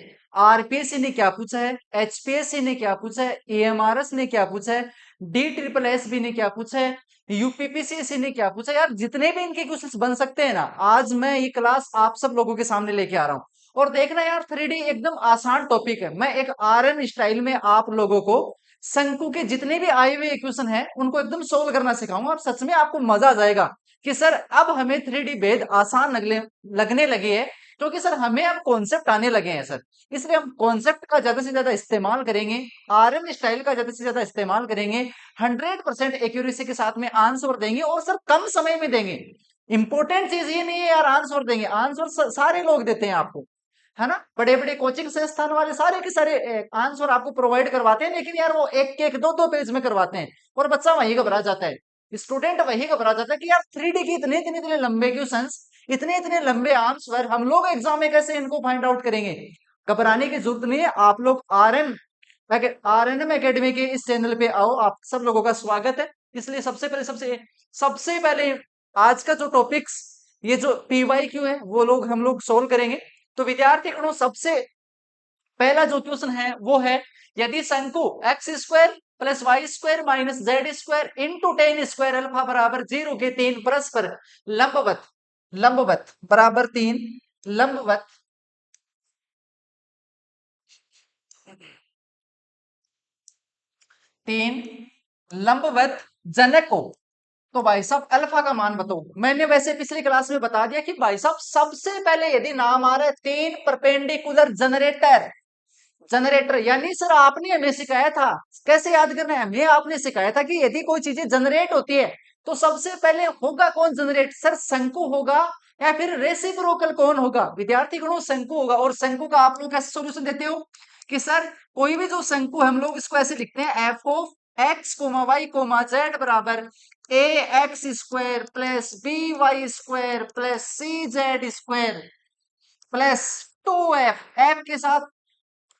आरपीएससी ने क्या पूछा है, एचपीएससी ने क्या पूछा है, एएमआरएस ने क्या पूछा है, डी ट्रिपल एस बी ने क्या पूछा है, यूपीपीसीएससी ने क्या पूछा है, यार जितने भी इनके क्वेश्चंस बन सकते हैं ना, आज मैं ये क्लास आप सब लोगों के सामने लेके आ रहा हूं। और देखना यार, थ्री डी एकदम आसान टॉपिक है। मैं एक आरएन स्टाइल में आप लोगों को शंकु के जितने भी आए हुए इक्वेशन है उनको एकदम सोल्व करना सिखाऊंगा। और सच में आपको मजा आ जाएगा कि सर अब हमें थ्री डी भेद आसान लगने लगी है, क्योंकि सर हमें अब कॉन्सेप्ट आने लगे हैं सर। इसलिए हम कॉन्सेप्ट का ज्यादा से ज्यादा इस्तेमाल करेंगे, आरएम स्टाइल का ज्यादा से ज्यादा इस्तेमाल करेंगे, 100% एक्यूरेसी के साथ में आंसर देंगे, और सर कम समय में देंगे। इंपॉर्टेंट चीज ये नहीं है यार आंसर देंगे, आंसर सारे लोग देते हैं आपको, है ना। बड़े बड़े कोचिंग संस्थान वाले सारे के सारे आंसर आपको प्रोवाइड करवाते हैं, लेकिन यार वो एक एक दो दो पेज में करवाते हैं, और बच्चा वही घबरा जाता है, स्टूडेंट वही घबरा जाता है कि यार थ्री डी के इतने इतने इतने लंबे क्वेश्चंस, इतने इतने लंबे आंसर हम लोग एग्जाम में कैसे इनको फाइंड आउट करेंगे। घबराने की जरूरत नहीं है, आप लोग आरएनएम एकेडमी के इस चैनल पे आओ, आप सब लोगों का स्वागत है। इसलिए सबसे पहले आज का जो टॉपिक्स, ये जो पीवाईक्यू है वो हम लोग सोल्व करेंगे। तो विद्यार्थी गणों, सबसे पहला जो क्वेश्चन है वो है, यदि शंकु x square plus Y square minus z square into ten square alpha बराबर 0 के तीन परस्पर लंबवत लंबवत बराबर तीन लंबवत तीन लंबवत जनक हो, तो भाई साहब अल्फा का मान बताओ। मैंने वैसे पिछली क्लास में बता दिया कि भाई साहब सबसे पहले यदि नाम आ रहा है तीन परपेंडिकुलर जनरेटर, जनरेटर यानी सर आपने हमें सिखाया था कैसे याद करना है, हमें आपने सिखाया था कि यदि कोई चीजें जनरेट होती है तो सबसे पहले होगा कौन जनरेट, सर शंकु होगा या फिर रेसिप्रोकल कौन होगा। विद्यार्थी गणों, शंकु होगा। और शंकु का आप लोग कैसे सोल्यूशन देते हो कि सर कोई भी जो शंकु हम लोग इसको ऐसे लिखते हैं, F of x comma Y comma Z बराबर A X square plus B Y square plus C Z square plus two F F के साथ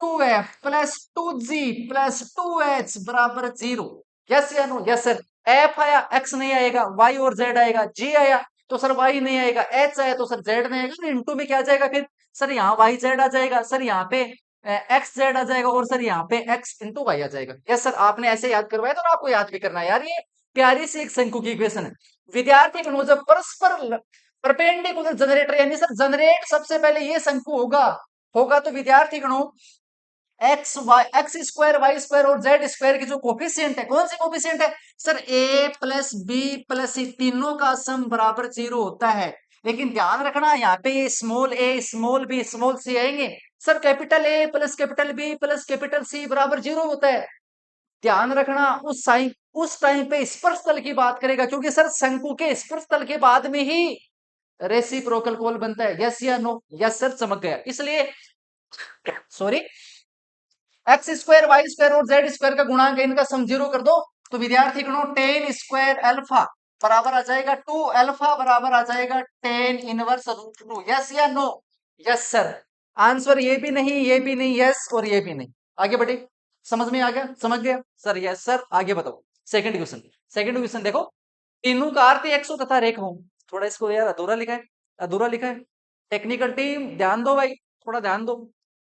2f plus 2g plus 2h बराबर 0। यस या नो? Yes sir. f आया, x नहीं आएगा, y और z आएगा, g आया तो सर y नहीं आएगा, h आया तो सर z नहीं आएगा, इनटू में क्या आ जाएगा फिर सर, यहाँ y z आ जाएगा, सर यहाँ पे x z आ जाएगा, और सर यहाँ पे x इंटू y आ जाएगा। यस सर, आपने ऐसे याद करवाया तो आपको याद भी करना है यार, ये प्यारी सी एक शंकु की इक्वेशन है। विद्यार्थी गणों, जब परस्पर परपेंडिकुलर जनरेटर यानी सर जनरेट सबसे पहले ये शंकु होगा होगा तो विद्यार्थी गणों, एक्स स्क्वायर वाई स्क्वायर और जेड स्क्वायर की जो कोफिशियंट है, कौन सी कोफिशियंट है सर, ए प्लस बी प्लस सी, तीनों का सम बराबर 0 होता है। लेकिन ध्यान रखना, यहाँ पे small a small b small c आएंगे, sir capital A plus capital B plus capital C बराबर 0 होता है। ध्यान रखना, उस टाइम पे स्पर्श तल की बात करेगा, क्योंकि सर शंकु के स्पर्श तल के बाद में ही रेसिप्रोकल कोल बनता है। यस या नो? यस सर, चमक गया। इसलिए sorry, x square y square और जेड स्क्वायर का गुणांक इनका सम 0 कर दो, तो विद्यार्थी गणों टेन स्क्वायर अल्फा बराबर आ जाएगा 2 अल्फा बराबर आ जाएगा टेन इनवर्स रूट 2। यस या नो? Yes sir. आंसर ये भी नहीं, ये भी नहीं, यस और ये भी नहीं। आगे बढ़े, समझ में आ गया? समझ गया सर? Yes sir. आगे बताओ सेकंड क्वेश्चन। सेकंड क्वेश्चन देखो, तीनों का अर्थ एक सौ तथा रेखा हूं, थोड़ा इसको यार अधूरा लिखा है, अधूरा लिखा है। टेक्निकल टीम ध्यान दो भाई, थोड़ा ध्यान दो।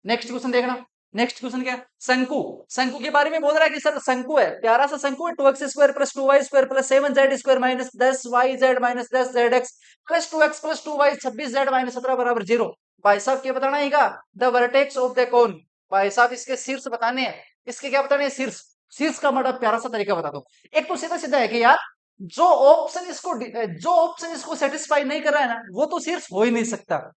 नेक्स्ट क्वेश्चन देखना। नेक्स्ट क्वेश्चन क्या है, शंकु। शंकु के बारे में बोल रहा है कि सर शंकु है, प्यारा सा शंकु है, 2x square plus 2y square plus 7z square minus 10yz minus 10zx plus 2x plus 2y 26z minus 17 बराबर 0। भाई साहब क्या बताना है, the vertex of the cone. भाई साहब इसके शीर्ष बताने हैं, इसके क्या बताने हैं, शीर्ष। शीर्ष का बड़ा प्यारा सा तरीका बता दो। एक तो सीधा सीधा है कि यार जो ऑप्शन इसको सेटिस्फाई नहीं कर रहा है ना, वो तो शीर्ष हो ही नहीं सकता।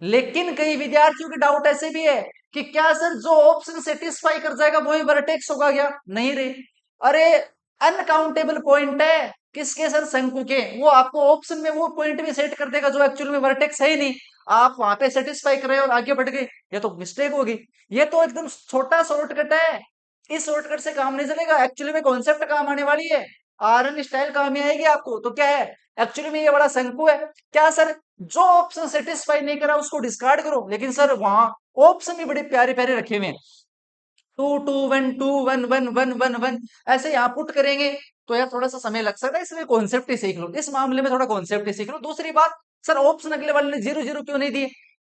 लेकिन कई विद्यार्थियों के डाउट ऐसे भी है कि क्या सर जो ऑप्शन सेटिस्फाई कर जाएगा वही वर्टेक्स होगा क्या? नहीं रे, अरे अनकाउंटेबल पॉइंट है किसके सर? शंकु के। वो आपको ऑप्शन में वो पॉइंट भी सेट कर देगा जो एक्चुअली में वर्टेक्स है ही नहीं, आप वहां पे सेटिस्फाई कर रहे हो और आगे बढ़ गए, ये तो मिस्टेक होगी। ये तो एकदम छोटा शॉर्टकट है, इस शॉर्टकट से काम नहीं चलेगा, एक्चुअली में कॉन्सेप्ट काम आने वाली है, आरएन स्टाइल काम में आएगी आपको। तो क्या है एक्चुअली में, ये बड़ा शंकु है। क्या सर? जो ऑप्शन सेटिस्फाई नहीं करा उसको डिस्कार्ड करो, लेकिन सर वहां ऑप्शन भी बड़े प्यारे प्यारे रखे हुए हैं, 2 2 1 2 1 1 1 1 ऐसे यहाँ पुट करेंगे तो यार थोड़ा सा समय लग सकता है, इसलिए कॉन्सेप्ट ही सीख लो, इस मामले में थोड़ा कॉन्सेप्ट ही सीख लो। दूसरी बात, सर ऑप्शन अगले वाले ने 0 0 क्यों नहीं दिए?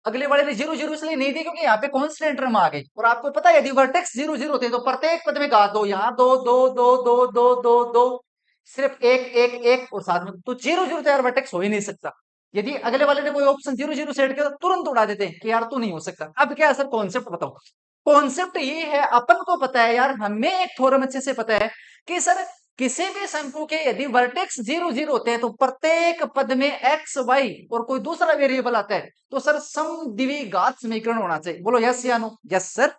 अगले वाले ने 0 0 इसलिए नहीं दिए क्योंकि यहाँ पे कॉन्स्टेंट टर्म आ गई, और आपको पता है यदि वर्टेक्स 0 0 थे तो प्रत्येक पद में घात दो, यहाँ दो दो दो दो दो दो दो, सिर्फ एक एक एक और साथ में तो 0 0 तो यार वर्टेक्स हो ही नहीं सकता। यदि अगले वाले ने कोई ऑप्शन 0 0 सेट किया तो तुरंत उड़ा देते हैं कि यार तू नहीं हो सकता। अब क्या है सर? कॉन्सेप्ट बताओ। कॉन्सेप्ट ये है, अपन को पता है यार, हमें एक थ्योरम अच्छे से पता है कि सर किसी भी शंकु के यदि वर्टेक्स 0 0 होते हैं तो प्रत्येक पद में एक्स वाई और कोई दूसरा वेरिएबल आता है तो सर समद्विघात समीकरण होना चाहिए। बोलो यस या नो? Yes sir.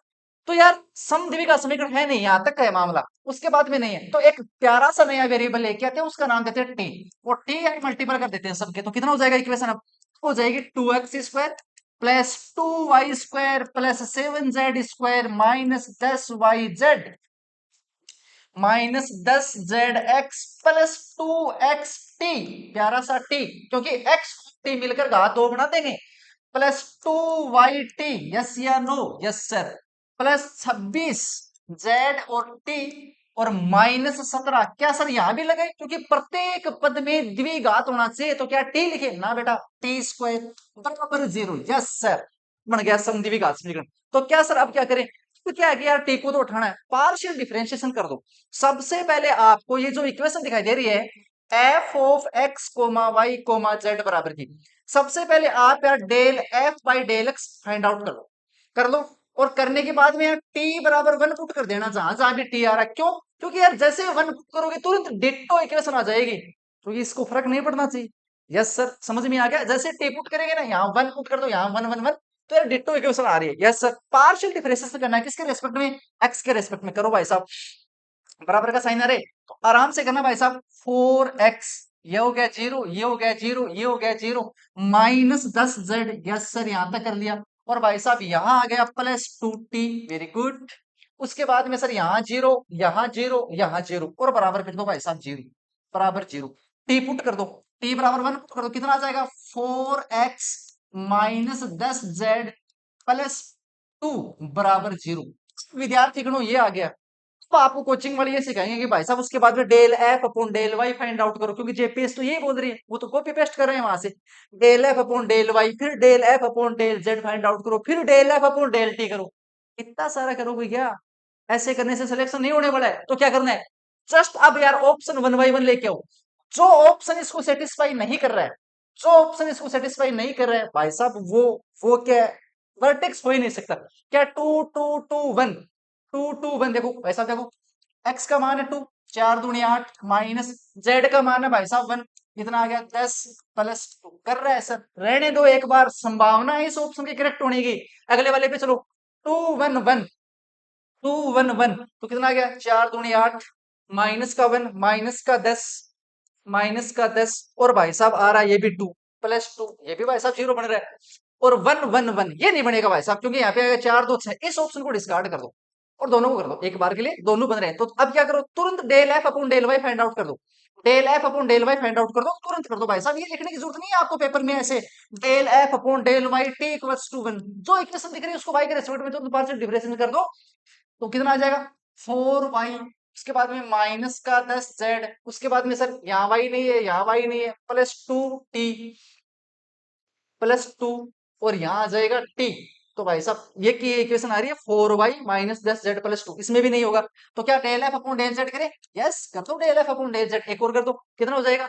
तो यार समद्विघात समीकरण है नहीं, यहां तक है मामला, उसके बाद में नहीं है, तो एक प्यारा सा नया वेरिएबल लेके आते हैं, उसका नाम देते हैं टी, और टी यार मल्टीपल कर देते हैं सबके, तो कितना हो जाएगा इक्वेशन? अब हो जाएगी 2x² plus 2y² plus 7z² -10y z plus 2xt, प्यारा सा टी, क्योंकि x टी मिलकर घात 2 बना देंगे, प्लस 2yt, यस या no? Yes sir. Plus 26 z और t और -17, क्या सर यहां भी लगे? क्योंकि प्रत्येक पद में द्विघात होना चाहिए, तो क्या टी लिखे ना बेटा, t² बराबर 0, यस सर, बन गया समद्विघात समीकरण। तो क्या सर अब क्या करें? तो क्या है कि यार टी को तो उठाना है, पार्शियल डिफरेंशिएशन कर दो। सबसे पहले आपको ये जो इक्वेशन दिखाई दे रही है f of x comma Y comma Z बराबर की, सबसे पहले आप यार del f by del x find out कर लो, कर लो। और करने के बाद में यार टी बराबर 1 पुट कर देना, जहां जहां भी टी आ रहा है। क्यों? क्योंकि यार जैसे 1 पुट करोगे तुरंत डिट्टो इक्वेशन आ जाएगी, तो इसको फर्क नहीं पड़ना चाहिए। यस सर, समझ में आ गया? जैसे टी पुट करेंगे ना, यहाँ 1 पुट कर दो, यहाँ 1 1 1, तो यार डिट्टो इक्वेशन आ रही है। यस सर, पार्शियल डिफरेंशिएशन करना है किसके रेस्पेक्ट में? एक्स के रेस्पेक्ट में। करो भाई साहब, बराबर का साइन आ रहे तो आराम से करना भाई साहब, 4x, ये हो गया 0, ये हो गया 0, ये हो गया 0, -10z, यस सर यहां तक कर लिया। और भाई साहब यहाँ आ गया +2t, वेरी गुड। उसके बाद में सर यहाँ 0, यहाँ 0, यहाँ 0, और बराबर कर दो भाई साहब 0, बराबर 0, टी पुट कर दो, टी बराबर 1 पुट कर दो, कितना आ जाएगा? 4x -10z +2 बराबर 0। विद्यार्थी गणों ये आ गया। तो आपको कोचिंग वाले ये सिखाएंगे कि भाई साहब उसके बाद में del F upon del y find out करो, क्योंकि जेपीएस तो यही बोल रही है, वो तो कॉपी पेस्ट कर रहे हैं वहां से, del F upon del Y, फिर del F upon del Z find out करो, फिर del F upon del T करो। इतना सारा करोगे क्या? ऐसे करने से सिलेक्शन नहीं होने वाला है। तो क्या करना है? जस्ट अब यार ऑप्शन 1 बाई 1 लेके आओ, जो ऑप्शन इसको सेटिस्फाई नहीं कर रहा है, जो ऑप्शन इसको सेटिस्फाई नहीं कर रहा है भाई साहब, वो क्या है? वर्टेक्स हो ही नहीं सकता। क्या? 2 2 2 1, 2 2 1, देखो भाई साहब, देखो एक्स का मान है 2, 4 दूनी 8, माइनस जेड का मान है भाई साहब 1, कितना आ गया? 10 +2, कर रहा है सर, रहने दो, एक बार संभावना है इस ऑप्शन के करेक्ट होने की। अगले वाले पे चलो, 2 1 1, 2 1 1, तो कितना आ गया? 4 दूनी 8, -1, -10, -10, और भाई साहब आ रहा है ये भी 2 +2, ये भी भाई साहब 0 बन रहा है। और 1 1 1 ये नहीं बनेगा भाई साहब, क्योंकि यहाँ पे अगर 4 2 6, इस ऑप्शन को डिस्कार्ड कर दो और दोनों को कर दो, एक बार के लिए दोनों बन रहे हैं। तो अब क्या करो? तुरंत del F upon del y find out कर दो, del F upon del y find out कर दो, तुरंत कर दो भाई साहब, ये लिखने की जरूरत नहीं है आपको पेपर में ऐसे, del F upon del y t equals to 1, जो इक्वेशन दिख रही है उसको वाई के रेस्पेक्ट में तो पार्शियल डिफरेंशिएशन कर दो, तो कितना आ जाएगा? 4y, उसके बाद में -10z, उसके बाद में सर यहाँ y नहीं है, यहाँ y नहीं है, +2t, +2, और यहाँ आ जाएगा t। तो भाई साहब ये की इक्वेशन आ रही है 4y -10z +2, इसमें भी नहीं होगा, तो क्या del F upon del z करें? यस कर दो, del F upon del z, एक और कर दो, कितना हो जाएगा?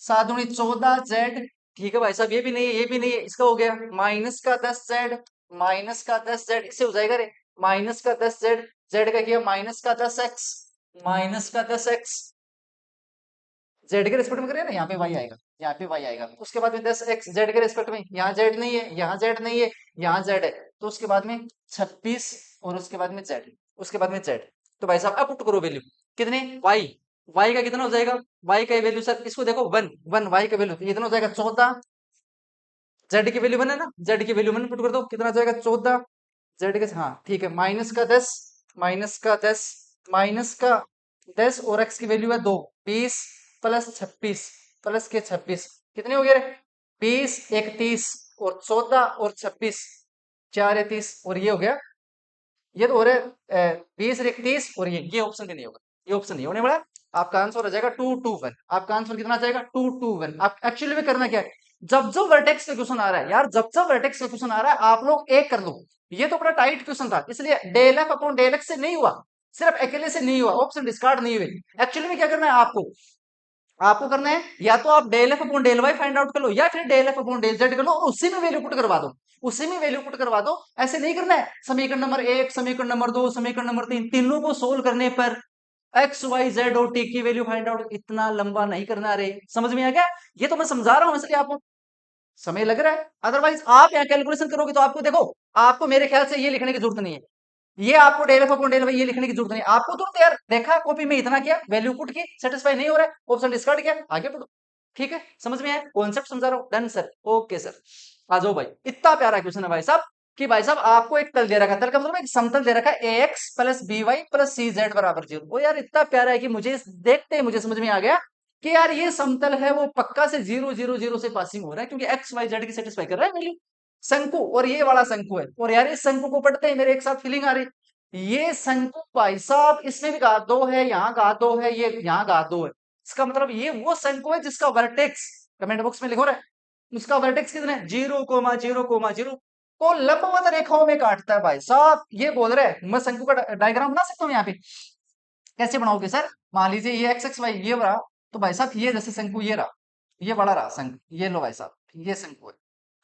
7 दूनी 14z, ठीक है भाई साहब, ये भी नहीं है, ये भी नहीं है, इसका हो गया -10z, -10z, इससे हो जाएगा रे, -10z, जेड का किया -10x, -10x, जेड के रेस्पेक्ट में करें ना, यहाँ पे वाई आएगा, यहाँ पे वाई आएगा, उसके बाद में 10x जेड के रेस्पेक्ट में, यहाँ जेड नहीं है, यहाँ जेड नहीं है, यहाँ जेड है, तो उसके बाद में 26 और उसके बाद में z, उसके बाद में z। तो भाई साहब अब पुट करो वैल्यू कितने y, y का कितना हो जाएगा, y का वैल्यू सर इसको देखो 1 1 y का वैल्यू कितना हो जाएगा 14, z की वैल्यू 1 है ना, z की वैल्यू 1 पुट कर दो कितना हो जाएगा 14, z के हाँ ठीक है माइनस का 10 माइनस का 10 माइनस का 10 और x की वैल्यू है 2, 20 प्लस 26 प्लस के 26 कितने हो गए 20 31 और 14 और 26 4 या 30 और ये हो गया, ये तो हो रहा है 20 31 और ये ऑप्शन भी नहीं होगा, ये ऑप्शन नहीं होने वाला। आपका आंसर हो जाएगा 221, आपका आंसर कितना आ जाएगा 221। आप एक्चुअली में करना क्या है, जब जब वर्टेक्स का क्वेश्चन आ रहा है यार, जब जब वर्टेक्स का क्वेश्चन आ रहा है आप लोग एक कर लो, ये तो बड़ा टाइट क्वेश्चन था इसलिए del F upon del x से नहीं हुआ, सिर्फ अकेले से नहीं हुआ, ऑप्शन डिस्कार्ड नहीं हुए। एक्चुअली में क्या करना है आपको, आपको करना है या तो आप del F upon del y find out कर लो या फिर del F upon del z कर लो और उसी में वैल्यू पुट करवा दो, उसी में वैल्यू पुट करवा दो। ऐसे नहीं करना है समीकरण नंबर 1 समीकरण नंबर 2 समीकरण नंबर 3 तीनों को सोल्व करने पर एक्स वाई जेड और टी की वैल्यू फाइंड आउट, इतना लंबा नहीं करना रे, समझ में आ गया, ये तो मैं समझा रहा हूं इसलिए आपको समय लग रहा है, अदरवाइज आप यहाँ कैलकुलेशन करोगे तो आपको देखो, आपको मेरे ख्याल से ये लिखने की जरूरत नहीं है, ये आपको del F upon del y ये लिखने की जरूरत नहीं, आपको तुरंत यार देखा कॉपी में इतना किया वैल्यू पुट की सेटिस्फाई नहीं हो रहा है ऑप्शन डिस्कार्ड किया आगे पढ़ो, ठीक है समझ में आया, कॉन्सेप्ट समझा रहा हूँ, डन सर, ओके सर। आ जाओ भाई, इतना प्यारा क्वेश्चन है भाई साहब कि भाई साहब आपको एक तल दे रखा है, तल का मतलब एक समतल दे रखा है ax plus B Y plus C Z बराबर 0, वो यार इतना प्यारा है कि मुझे देखते ही मुझे समझ में आ गया कि यार ये समतल है वो पक्का से 0 0 0 से पासिंग हो रहा है क्योंकि एक्स वाई जेड की सेटिस्फाई कर रहा है वैल्यू, शंकु और ये वाला शंकु है, और यार इस शंकु को पढ़ते ही मेरे एक साथ फीलिंग आ रही, ये शंकु भाई साहब इसमें भी घात 2 है, यहाँ घात 2 है, ये यहाँ घात 2 है, इसका मतलब ये वो शंकु है जिसका वर्टेक्स कमेंट बॉक्स में लिखो रहे, उसका वर्टेक्स कितना है 0,0,0 को लंबवत रेखाओं में काटता है भाई साहब, ये बोल रहे हैं मैं शंकु का डायग्राम बना सकता हूँ यहाँ पे, कैसे बनाओगे सर, मान लीजिए ये एक्स एक्स वाई ये रहा, तो भाई साहब ये जैसे शंकु ये रहा, ये बड़ा रहा शंकु, ये लो भाई साहब ये शंकु है,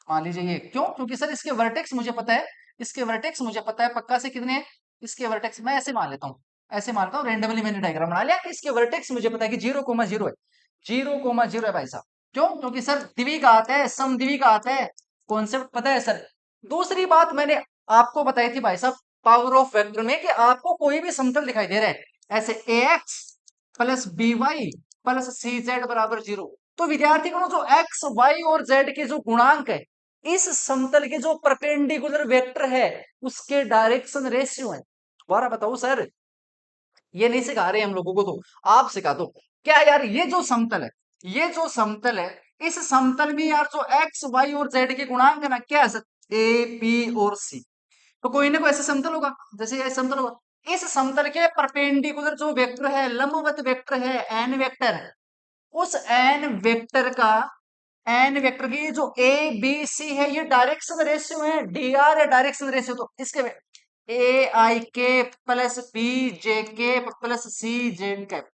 मान लीजिए ये क्यों, क्योंकि सर इसके वर्टेक्स मुझे पता है, इसके वर्टेक्स मुझे पता है पक्का से कितने हैं, इसके वर्टेक्स मैं ऐसे मान लेता हूँ, ऐसे मानता हूँ रेंडमली मैंने डायग्राम बना लिया कि इसके वर्टेक्स मुझे पता है कि 0,0 है, 0,0 है भाई साहब, क्यों, क्योंकि सर द्विघात है, समद्विघात है, कॉन्सेप्ट पता है सर। दूसरी बात मैंने आपको बताई थी भाई साहब पावर ऑफ वेक्टर में कि आपको कोई भी समतल दिखाई दे रहा है ऐसे ax plus B Y plus C Z बराबर 0, तो विद्यार्थी को जो एक्स वाई और जेड के जो गुणांक है इस समतल के जो परपेंडिकुलर वेक्टर है उसके डायरेक्शन रेशियो है। दोबारा बताओ सर, ये नहीं सिखा रहे हम लोगों को, तो आप सिखा दो क्या यार, ये जो समतल है, ये जो समतल है इस समतल में यार जो एक्स वाई और जेड के गुणांक है ना क्या है सर ए बी और सी, तो कोई ना कोई ऐसा समतल होगा, जैसे ये समतल होगा, इस समतल के परपेंडिकुलर जो वेक्टर है लंबवत वेक्टर है एन वेक्टर है, उस एन वेक्टर का एन वेक्टर की जो ए बी सी है ये डायरेक्शन रेशियो है, डी आर है डायरेक्शन रेशियो, तो इसके ए आई के प्लस बी जे के प्लस सी जेड कैप,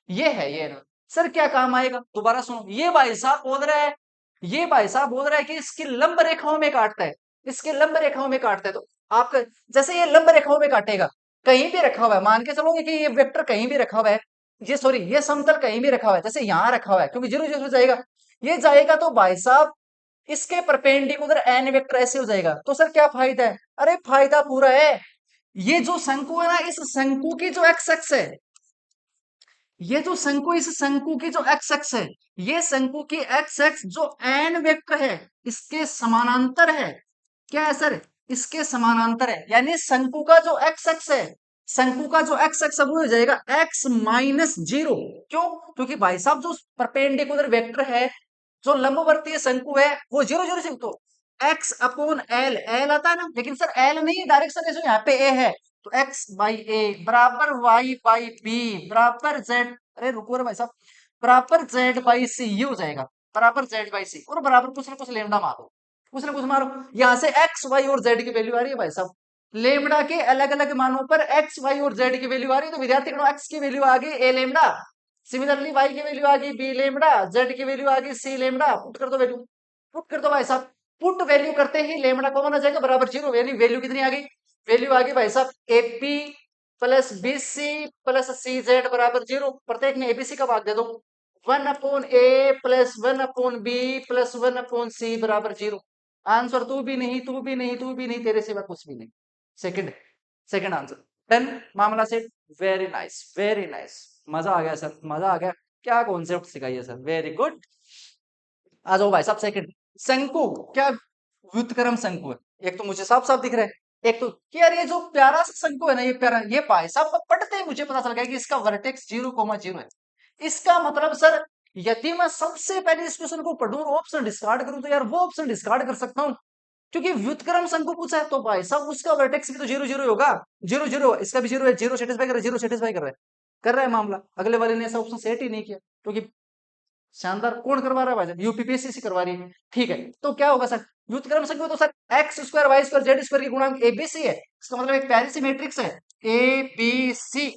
ये है ये ना सर क्या काम आएगा, दोबारा सुनो, ये भाई साहब बोल रहा है, ये भाई साहब बोल रहा है कि इसकी लंब रेखाओं में काटता है, इसके लंब रेखाओं में काटता है, तो आपका जैसे ये लंब रेखाओं में काटेगा, कहीं भी रखा हुआ है, मान के चलोगे कि ये वेक्टर कहीं भी रखा हुआ है, ये सॉरी ये समतल कहीं भी रखा हुआ है, जैसे यहाँ रखा हुआ है क्योंकि 0 0 जाएगा, ये जाएगा तो भाई साहब इसके परपेंडिकुलर एन वेक्टर ऐसे हो जाएगा, तो सर क्या फायदा है, अरे फायदा पूरा है, ये जो शंकु है ना इस शंकु की जो एक्स एक्स है, ये जो शंकु इस शंकु की जो एक्स एक्स है, ये शंकु की एक्स एक्स जो एन वेक्टर है इसके समानांतर है, क्या है सर इसके समानांतर है, यानी शंकु का जो एक्स एक्स है, शंकु का जो एक्स एक्स वो हो जाएगा एक्स माइनस 0, क्यों, क्योंकि भाई साहब जो परपेंडिकुलर वेक्टर है जो लंबवर्तीय शंकु है वो 0 0 से, तो एक्स अपॉन एल, एल आता है ना, लेकिन सर एल नहीं है डायरेक्शन रेशियो यहाँ पे ए है, तो एक्स बाई ए बराबर वाई बाई बी बराबर जेड, अरे रुको रे भाई साहब, बराबर जेड बाई सी ये हो जाएगा, बराबर जेड बाई सी और बराबर कुछ ना कुछ लेमडा मारो, कुछ ना कुछ मारो, यहाँ से एक्स वाई और जेड की वैल्यू आ रही है भाई साहब, लेमडा के अलग अलग मानों पर एक्स वाई और जेड की वैल्यू आ रही है, तो विद्यार्थी गणों एक्स की वैल्यू आ गई ए लेमडा, सिमिलरली वाई की वैल्यू आ गई बी लेमडा, जेड की वैल्यू आ गई सी लेमडा, पुट कर दो वैल्यू, पुट कर दो भाई साहब, पुट वैल्यू करते ही लेमडा कॉमन आ जाएगा बराबर 0, वैल्यू वैल्यू कितनी आ गई, वैल्यू आ गई भाई साहब AP plus BC plus C Z बराबर 0, प्रत्येक में एबीसी का भाग दे दो, 1 upon A plus 1 upon B plus 1 upon C बराबर 0, आंसर तू भी नहीं, तू भी नहीं, तू भी नहीं, तेरे सिवा कुछ भी नहीं। Second, second answer. डन, मामला से। Very nice, very nice. मजा आ गया सर, मजा आ गया। क्या कॉन्सेप्ट सिखाइए सर, वेरी गुड। आ जाओ भाई साहब सेकंड। शंकु क्या व्युत्क्रम शंकु है? एक तो मुझे साफ साफ दिख रहा है, एक तो कि यार ये जो प्यारा सा शंकु है ना, ये प्यारा, ये भाई साहब पढ़ते ही मुझे पता चल गया कि इसका वर्टेक्स 0,0 है। इसका मतलब सर, यदि मैं सबसे पहले इस क्वेश्चन को पढ़ूं और ऑप्शन डिस्कार्ड करूं तो यार वो ऑप्शन डिस्कार्ड कर सकता हूं, क्योंकि व्युत्क्रम शंकु पूछा है तो भाई साहब उसका वर्टेक्स भी तो 0,0 होगा। 0,0, इसका भी 0 है, 0 सेटिस्फाई कर रहा है, 0 सेटिस्फाई कर रहा है मामला। अगले वाले ने ऐसा ऑप्शन सेट ही नहीं किया, क्योंकि शानदार। कौन करवा रहा है भाई? यूपीपीएससी से करवा रही है। ठीक है, तो क्या होगा सर? व्युत्क्रम संख्या तो sir x square y square z square की गुणांक एबीसी है, इसका मतलब एक प्यारी सी मैट्रिक्स है एबीसी।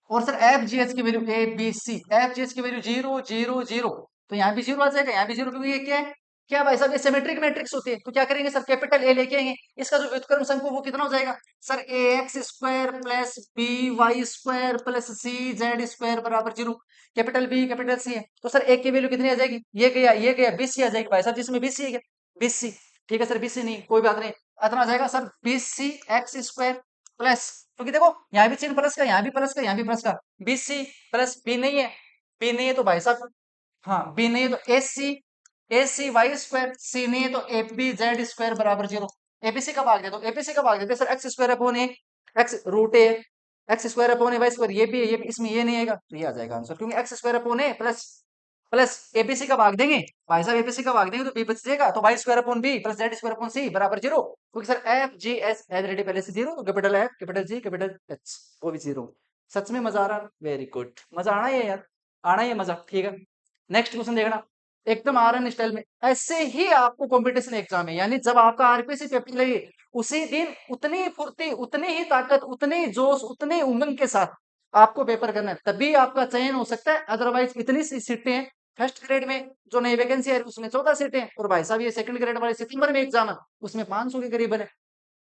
और सर एफ जी एच की value ABC, f g h की वैल्यू 0,0,0, तो यहाँ भी 0 आ जाएगा, यहाँ भी 0, क्योंकि ये क्या है, क्या भाई साहब, ये सिमेट्रिक मैट्रिक्स होती है। तो क्या करेंगे सर, कैपिटल ए लेके आएंगे। इसका जो व्युत्क्रम शंकु वो कितना हो जाएगा sir? A X square plus B Y square plus C Z square बराबर 0। कैपिटल बी कैपिटल सी है, तो सर ए की वैल्यू कितनी आ जाएगी? ये गया बीसी आ जाएगी भाई साहब, जिसमें बीसी है क्या? बीसी। ठीक है सर, बीसी नहीं कोई बात नहीं, इतना आ जाएगा sir BC x square plus, क्योंकि देखो यहाँ भी चिन्ह प्लस का, यहाँ भी प्लस का, यहाँ भी प्लस का, बीसी प्लस बी नहीं है, बी नहीं है तो भाई साहब, हाँ बी नहीं है तो ए सी वाई स्क्वायर, सी नहीं है तो ए बी जेड स्क्वायर बराबर 0। एबीसी का भाग दे दो, एबीसी का भाग देते सर एक्स स्क्वायर अपॉन ए, एक्स रूट ए, एक्स स्क्वायर अपॉन ए वाई स्क्वायर, ये भी है, ये भी, इसमें ये नहीं आएगा तो ये आ जाएगा आंसर, क्योंकि x square upon A plus plus ABC का भाग देंगे भाई साहब, एबीसी का भाग देंगे तो बी बच जाएगा, तो Y square upon B plus Z square upon C बराबर 0, क्योंकि sir F G S already पहले से 0, तो capital F capital G capital H वो भी 0। सच में मजा आ रहा? वेरी गुड, मजा आना ही है यार, आना ही है मजा। ठीक है, नेक्स्ट क्वेश्चन देखना, एकदम आरएन स्टाइल में। ऐसे ही आपको कंपटीशन एग्जाम है, यानी जब आपका आरपीसी पेपर लगे उसी दिन उतनी फुर्ती, उतनी ही ताकत, उतनी जोश, उतनी उमंग के साथ आपको पेपर करना है, तभी आपका चयन हो सकता है। अदरवाइज इतनी सी सीटें हैं फर्स्ट ग्रेड में, जो नई वैकेंसी है उसमें 14 सीटें हैं, और भाई साहब ये सेकंड ग्रेड वाले सितंबर में एग्जाम है, उसमें 500 के करीबन है।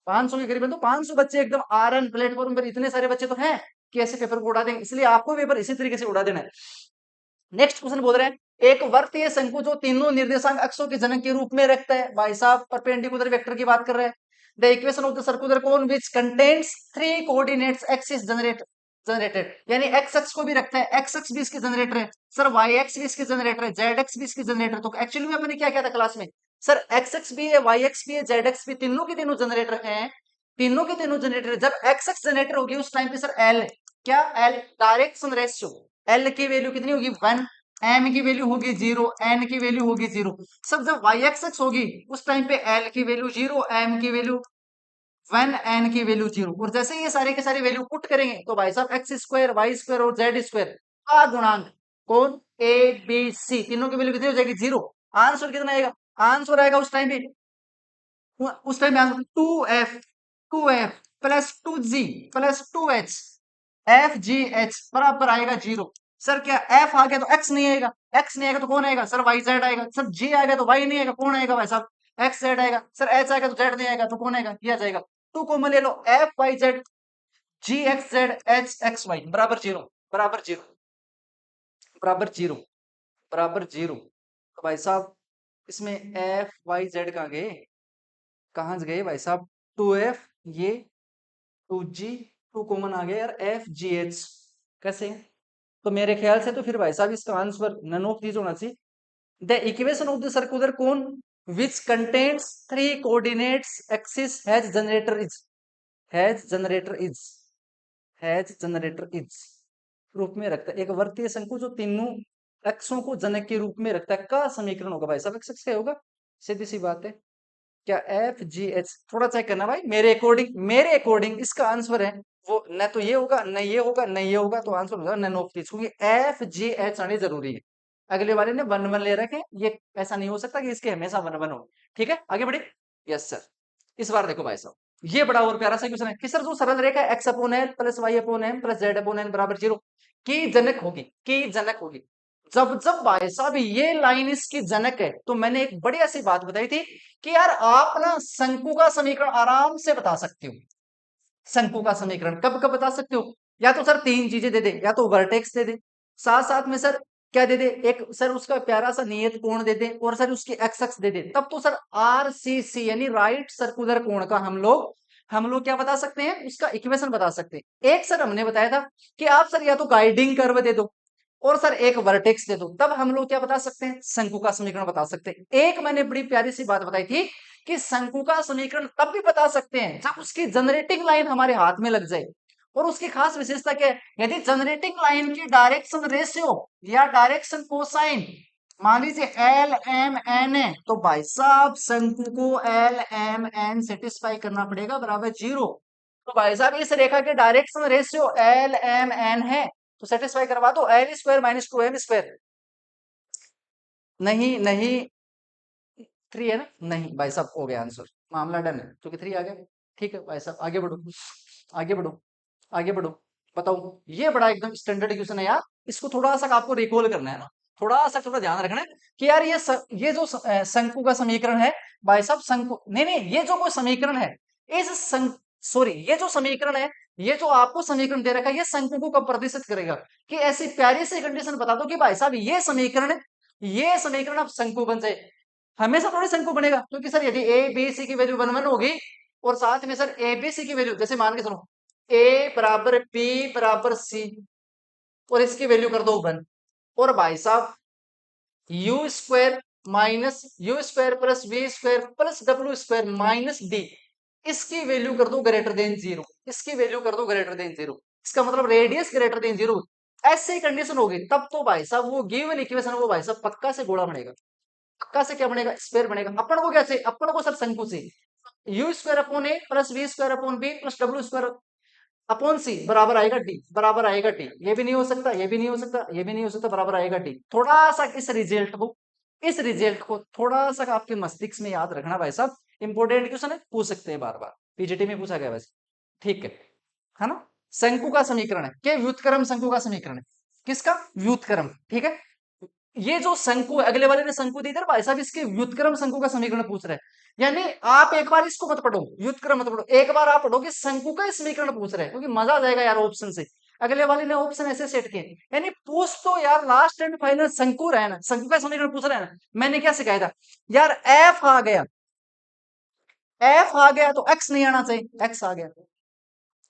500 के करीबन, तो 500 बच्चे एकदम आरएन प्लेटफॉर्म पर, इतने सारे बच्चे तो हैं कि ऐसे पेपर को उड़ा देंगे, इसलिए आपको पेपर इसी तरीके से उड़ा देना है। नेक्स्ट क्वेश्चन बोल रहे हैं, एक वर्तीय शंकु जो तीनों निर्देशांक अक्षों के जनक के रूप में रखता है। भाई साहब परपेंडिकुलर वेक्टर की बात कर रहे हैं। The equation of the circular cone which contains 3 coordinates axis generated, यानी एक्स अक्ष को भी रखता है, एक्स अक्ष भी इसके जनरेटर है सर, वाई एक्स भी इसके जनरेटर है, जेड एक्स भी इसके जनरेटर है। तो एक्चुअली में अपने क्या किया था क्लास में सर, एक्स एक्स भी है, वाई एक्स भी है, जेड एक्स भी, तीनों के तीनों जनरेटर हैं, तीनों के तीनों जनरेटर। जब एक्स एक्स जनरेटर होगी उस टाइम पे सर एल, क्या एल, डायरेक्शन रेशियो, एल की वैल्यू कितनी होगी 1, एम की वैल्यू होगी 0, एन की वैल्यू होगी 0। सब जब वाई एक्स एक्स होगी उस टाइम पे एल की वैल्यू 0, एम की वैल्यू 1, एन की वैल्यू 0। और जैसे ये सारे के सारे वैल्यू पुट करेंगे तो भाई साहब एक्स स्क्वायर वाई स्क्वायर और जेड स्क्वायर का गुणांक, कौन, ए बी सी, तीनों की वैल्यू कितनी हो जाएगी 0। आंसर कितना आएगा? आंसर आएगा उस टाइम पे 2f plus 2g plus 2h F g H बराबर आएगा 0। सर क्या एफ आ गया तो एक्स नहीं आएगा, एक्स नहीं आएगा तो कौन आएगा सर? वाई जेड आएगा। सर जी आएगा तो वाई नहीं आएगा, कौन आएगा भाई साहब? एक्स जेड आएगा। सर एच आएगा तो जेड नहीं आएगा, तो कौन आएगा? ये आ जाएगा। टू कॉमन ले लो, F Y Z G X Z H X Y बराबर 0, बराबर 0, बराबर 0, बराबर 0। तो भाई साहब इसमें एफ वाई जेड कहाँ गए, कहाँ गए भाई साहब? 2f, ये 2g, 2 कॉमन आ गया यार, एफ जी एच कैसे? तो मेरे ख्याल से तो फिर भाई साहब इसका आंसर नन ऑफ दीज होना चाहिए। The equation of the circular cone which contains 3 coordinates axis has generator is रूप में रखता है। एक वर्तीय शंकु जो तीनों अक्षों को जनक के रूप में रखता है का समीकरण होगा भाई साहब, एक्स क्या होगा? सीधी सी बात है। क्या एफ जी एच, थोड़ा चेक करना भाई, मेरे अकॉर्डिंग इसका आंसर है वो न तो ये होगा न ये होगा न ये होगा, तो आंसर होगा नन ऑफ दीज, क्योंकि एफ जी एच आने जरूरी है। अगले वाले ने 1 1 ले रखे, ये ऐसा नहीं हो सकता कि इसके हमेशा 1 1 हो। ठीक है, आगे बढ़े। यस सर, इस बार देखो भाई साहब, ये बड़ा और प्यारा सा क्वेश्चन है कि सर जो सरल रेखा X upon L plus Y upon M plus Z upon N बराबर 0 की जनक होगी। जब जब भाई साहब ये लाइन इसकी जनक है, तो मैंने एक बढ़िया सी बात बताई थी कि यार आप ना शंकु का समीकरण आराम से बता सकते हो। शंकु का समीकरण कब कब बता सकते हो? या तो सर तीन चीजें दे दे, या तो वर्टेक्स दे दे, साथ साथ में सर क्या दे दे, एक सर उसका प्यारा सा नियत कोण दे दे और सर उसकी एक्स अक्ष दे दे, तब तो सर आरसीसी यानी राइट सर्कुलर कोण का हम लोग क्या बता सकते हैं, उसका इक्वेशन बता सकते हैं। एक सर हमने बताया था कि आप सर या तो गाइडिंग कर्व दे दो और सर एक वर्टेक्स दे दो, तब हम लोग क्या बता सकते हैं, शंकु का समीकरण बता सकते हैं। एक मैंने बड़ी प्यारी सी बात बताई थी कि शंकु का समीकरण तब भी बता सकते हैं जब उसकी जनरेटिंग लाइन हमारे हाथ में लग जाए। और उसकी खास विशेषता क्या है, यदि जनरेटिंग लाइन की डायरेक्शन रेशियो या डायरेक्शन कोसाइन मान लीजिए एल एम एन है, तो भाई साहब शंकु को एल एम एन सेटिस्फाई करना पड़ेगा बराबर 0। तो भाई साहब इस रेखा के direction ratio l M n है, तो सेटिस्फाई करवा दो, L square minus 2m square. नहीं नहीं, 3 है ना, नहीं भाई साहब हो गया आंसर, मामला डन है क्योंकि 3 आ गया। ठीक है भाई साहब, आगे बढ़ो, आगे बढ़ो, आगे बढ़ो। बताओ, ये बड़ा एकदम स्टैंडर्ड क्वेश्चन है यार, इसको थोड़ा सा आपको रिकॉल करना है ना, थोड़ा ध्यान रखना है कि यार ये जो शंकु का समीकरण है, भाई साहब शंकु नहीं नहीं, ये जो कोई समीकरण है, इस सॉरी, ये जो समीकरण है, ये जो आपको समीकरण दे रखा है, ये शंकु को कब प्रदर्शित करेगा, कि ऐसी प्यारी सी कंडीशन बता दो कि भाई साहब ये समीकरण अब शंकु बन जाए। हमेशा थोड़ी शंकु बनेगा, क्योंकि सर यदि ए बी सी की वैल्यू 1 1 होगी और साथ में सर ए बी सी की वैल्यू जैसे मान के चलो ए बराबर बी बराबर सी और इसकी वैल्यू कर दो 1, और भाई साहब u square minus u square plus we square plus W square minus d, इसकी वैल्यू कर दो ग्रेटर देन 0, इसकी वैल्यू कर दो ग्रेटर देन 0, इसका मतलब रेडियस ग्रेटर देन 0। ऐसी कंडीशन होगी तब तो भाई साहब वो गिवन इक्वेशन वो भाई साहब पक्का से गोला बनेगा, पक्का से क्या बनेगा, स्क्वायर बनेगा। अपन को क्या चाहिए, अपन को सर शंकु से U square upon A plus we square upon B plus W square upon C बराबर आएगा डी, बराबर आएगा डी। ये भी नहीं हो सकता, ये भी नहीं हो सकता, ये भी नहीं हो सकता, बराबर आएगा डी। थोड़ा सा इस रिजल्ट को थोड़ा सा आपके मस्तिष्क में याद रखना भाई साहब, इंपोर्टेंट क्वेश्चन है, पूछ सकते हैं बार बार, पीजीटी में पूछा गया वैसे। ठीक है ना। शंकु का समीकरण है, क्या व्युत्क्रम शंकु का समीकरण है, किसका व्युत्क्रम, ठीक है। ये जो शंकु है, अगले वाले ने शंकु दी थी भाई साहब, इसके व्युत्क्रम शंकु का समीकरण पूछ रहे हैं। यानी आप एक बार इसको मत पढ़ो, व्युत्क्रम मत पढ़ो, एक बार आप पढ़ो कि शंकु का समीकरण पूछ रहे हैं, क्योंकि मजा आ जाएगा यार ऑप्शन से। अगले वाले ने ऑप्शन ऐसे सेट किए, यानी पूछ तो यार लास्ट एंड फाइनल शंकु रहे ना, शंकु का समीकरण पूछ रहे हैं ना। मैंने क्या सिखाया था यार, एफ आ गया तो एक्स नहीं आना चाहिए, एक्स आ गया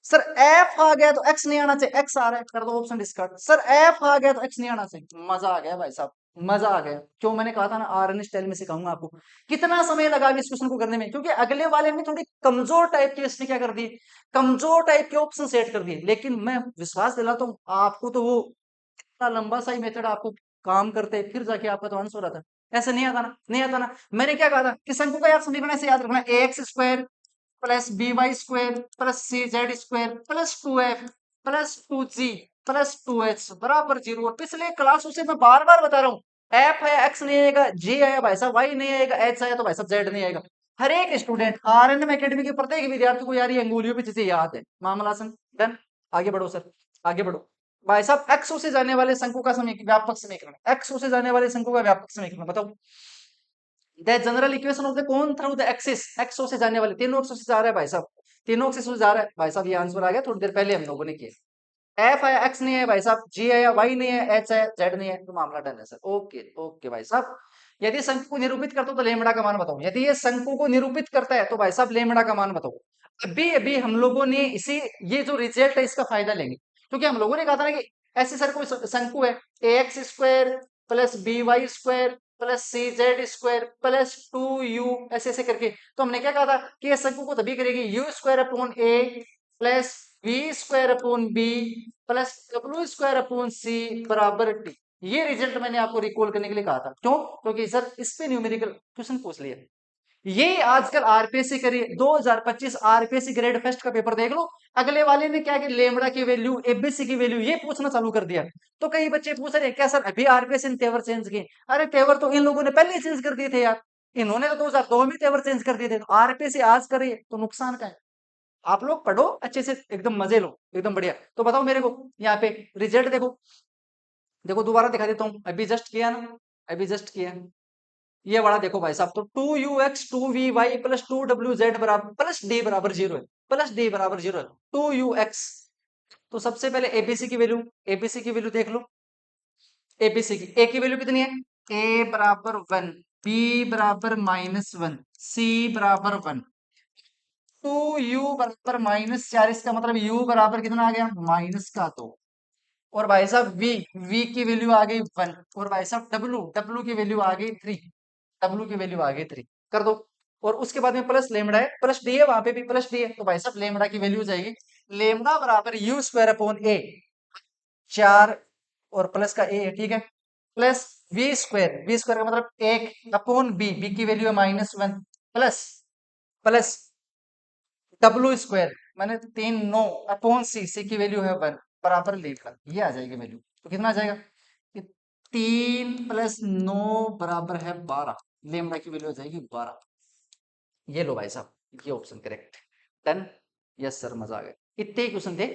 सर, एफ आ गया तो एक्स नहीं आना चाहिए, एक्स आ रहा है, कर दो ऑप्शन डिस्कार्ड। सर एफ आ गया तो एक्स नहीं आना चाहिए, मजा आ गया भाई साहब, मजा आ गया। क्यों, मैंने कहा था ना आरएन स्टाइल में सिखाऊंगा आपको। कितना समय लगा इस क्वेश्चन को करने में, क्योंकि अगले वाले ने थोड़ी कमजोर टाइप के इसने क्या कर दिए, कमजोर टाइप के ऑप्शन सेट कर दिए। लेकिन मैं विश्वास दिलाता हूँ आपको, तो वो इतना लंबा सा ही मेथड आपको काम करते फिर जाके आपका तो आंसर आता। ऐसे नहीं आता ना, नहीं आता ना। मैंने क्या कहा था कि शंकु का यार समीकरण ऐसे याद रखना, A X square plus B Y square plus C Z square plus 2f plus 2g plus 2h बराबर 0। और पिछले क्लासों से मैं बार बार बता रहा हूँ, एफ है एक्स नहीं आएगा, जी आया भाई साहब वाई नहीं आएगा, एच आया तो भाई साहब जेड नहीं आएगा। हर एक स्टूडेंट आरएनएम एकेडमी के प्रत्येक विद्यार्थी को यार ये अंगुलियों पे चीजें याद है। मामला सन डन, आगे बढ़ो सर, आगे बढ़ो। भाई साहब एक्स से जाने वाले शंकु का समीकरण, व्यापक समीकरण, एक्स से जाने वाले शंकु का व्यापक समीकरण बताओ। The general equation of the cone through the axis, x से जाने वाले, तीनों एक्सों से जा रहा है भाई साहब, तीनों एक्सिस से जा रहा है भाई साहब। ये आंसर आ गया थोड़ी देर पहले हम लोगों ने किया। एफ आया एक्स नहीं है भाई साहब, जी आया वाई नहीं है, एच आया जेड नहीं है, तो मामला डन है सर। ओके ओके भाई साहब। यदि शंकु को निरूपित करता हूं तो लेमड़ा का मान बताओ, यदि ये शंकु को निरूपित करता है तो भाई साहब लेमड़ा का मान बताओ। अभी अभी हम लोगों ने इसी, ये जो रिजल्ट है इसका फायदा लेंगे, क्योंकि हम लोगों ने कहा था ना कि ऐसे सर कोई शंकु है, A X square plus B Y square plus C Z square plus 2u ऐसे ऐसे करके, तो हमने क्या कहा था कि ये शंकु को तभी करेगी U square upon A plus we square upon B plus W square upon C बराबर टी। ये रिजल्ट मैंने आपको रिकॉल करने के लिए कहा था, क्यों, क्योंकि सर इस पे न्यूमेरिकल क्वेश्चन पूछ लिया। ये आजकल आरपीएससी करिए 2025 आरपीएससी ग्रेड फर्स्ट का पेपर देख लो, अगले वाले ने क्या कि लेमड़ा की वैल्यू एबीसी की वैल्यू ये पूछना चालू कर दिया। तो कई बच्चे पूछ रहे हैं क्या सर अभी आरपीएससी ने तेवर चेंज किए, अरे तेवर तो इन लोगों ने पहले ही चेंज कर दिए थे यार, इन्होंने तो 2002 में तेवर चेंज कर दिए थे, तो आरपीएससी आज करे तो नुकसान का है। आप लोग पढ़ो अच्छे से, एकदम मजे लो, एकदम बढ़िया। तो बताओ मेरे को यहाँ पे रिजल्ट देखो, देखो दोबारा दिखा देता हूँ, अभी जस्ट किया ना, अभी जस्ट किया। ये वाला देखो भाई साहब, तो 2ux 2vy प्लस 2wz बराबर प्लस डी बराबर 0 है, प्लस डी बराबर 0 है, 2ux। तो सबसे पहले एबीसी की वैल्यू, एबीसी की वैल्यू देख लो, एबीसी की। ए की वैल्यू कितनी है? ए बराबर 1, बी बराबर -1, सी बराबर 1, टू यू बराबर -4, इसका मतलब यू बराबर कितना आ गया? -2। और भाई साहब वी की वैल्यू आ गई 1, और भाई साहब डब्लू की वैल्यू आ गई 3, डब्लू की वैल्यू आ गई 3, कर दो। और उसके बाद में प्लस लेमड़ा है, प्लस डी है, वहां पे भी प्लस डी है, तो भाई साहब लेमड़ा की वैल्यू हो जाएगी लेमड़ा बराबर यू स्क्वायर अपॉन ए, 4 और प्लस का ए है, ठीक है, प्लस वी स्क्वायर का मतलब 1 अपॉन बी, बी की वैल्यू है -1, प्लस प्लस डब्ल्यू स्क्वायर मैंने 3 9 अपॉन सी, सी की वैल्यू है 1 बराबर लेमड़ा, ये आ जाएगी वैल्यू। तो कितना आ जाएगा? कि 3 + 9 बराबर है 12, लेमड़ा की वैल्यू हो जाएगी 12। ये लो भाई साहब, ये option correct. Done. Yes sir, मजा आ गया। इतने ही क्वेश्चन थे।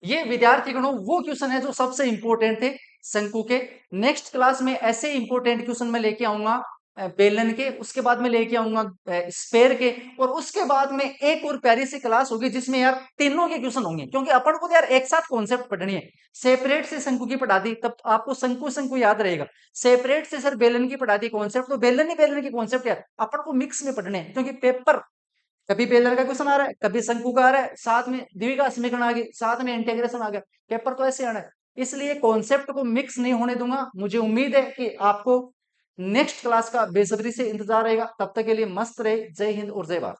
ये विद्यार्थी गणों वो क्वेश्चन है जो सबसे इंपॉर्टेंट थे शंकु के। नेक्स्ट क्लास में ऐसे इंपॉर्टेंट क्वेश्चन मैं लेके आऊंगा बेलन के, उसके बाद में लेके आऊंगा स्पेयर के, और उसके बाद में एक और प्यारी सी क्लास होगी जिसमें यार तीनों के क्वेश्चन होंगे, क्योंकि अपन को तो यार एक साथ कॉन्सेप्ट पढ़नी है। सेपरेट से शंकु की पढ़ा दी तब आपको शंकु शंकु याद रहेगा, सेपरेट से सर बेलन की पढ़ा दी कॉन्सेप्ट, तो बेलन ही बेलन की कॉन्सेप्ट यार अपन को मिक्स में पढ़ने हैं, क्योंकि पेपर कभी बेलर का क्वेश्चन आ रहा है, कभी शंकु का आ रहा है, साथ में द्विघात समीकरण आ गई, साथ में इंटीग्रेशन आ गया, पेपर तो ऐसे आना है। इसलिए कॉन्सेप्ट को मिक्स नहीं होने दूंगा। मुझे उम्मीद है कि आपको नेक्स्ट क्लास का बेसब्री से इंतजार रहेगा। तब तक के लिए मस्त रहे। जय हिंद और जय भारत।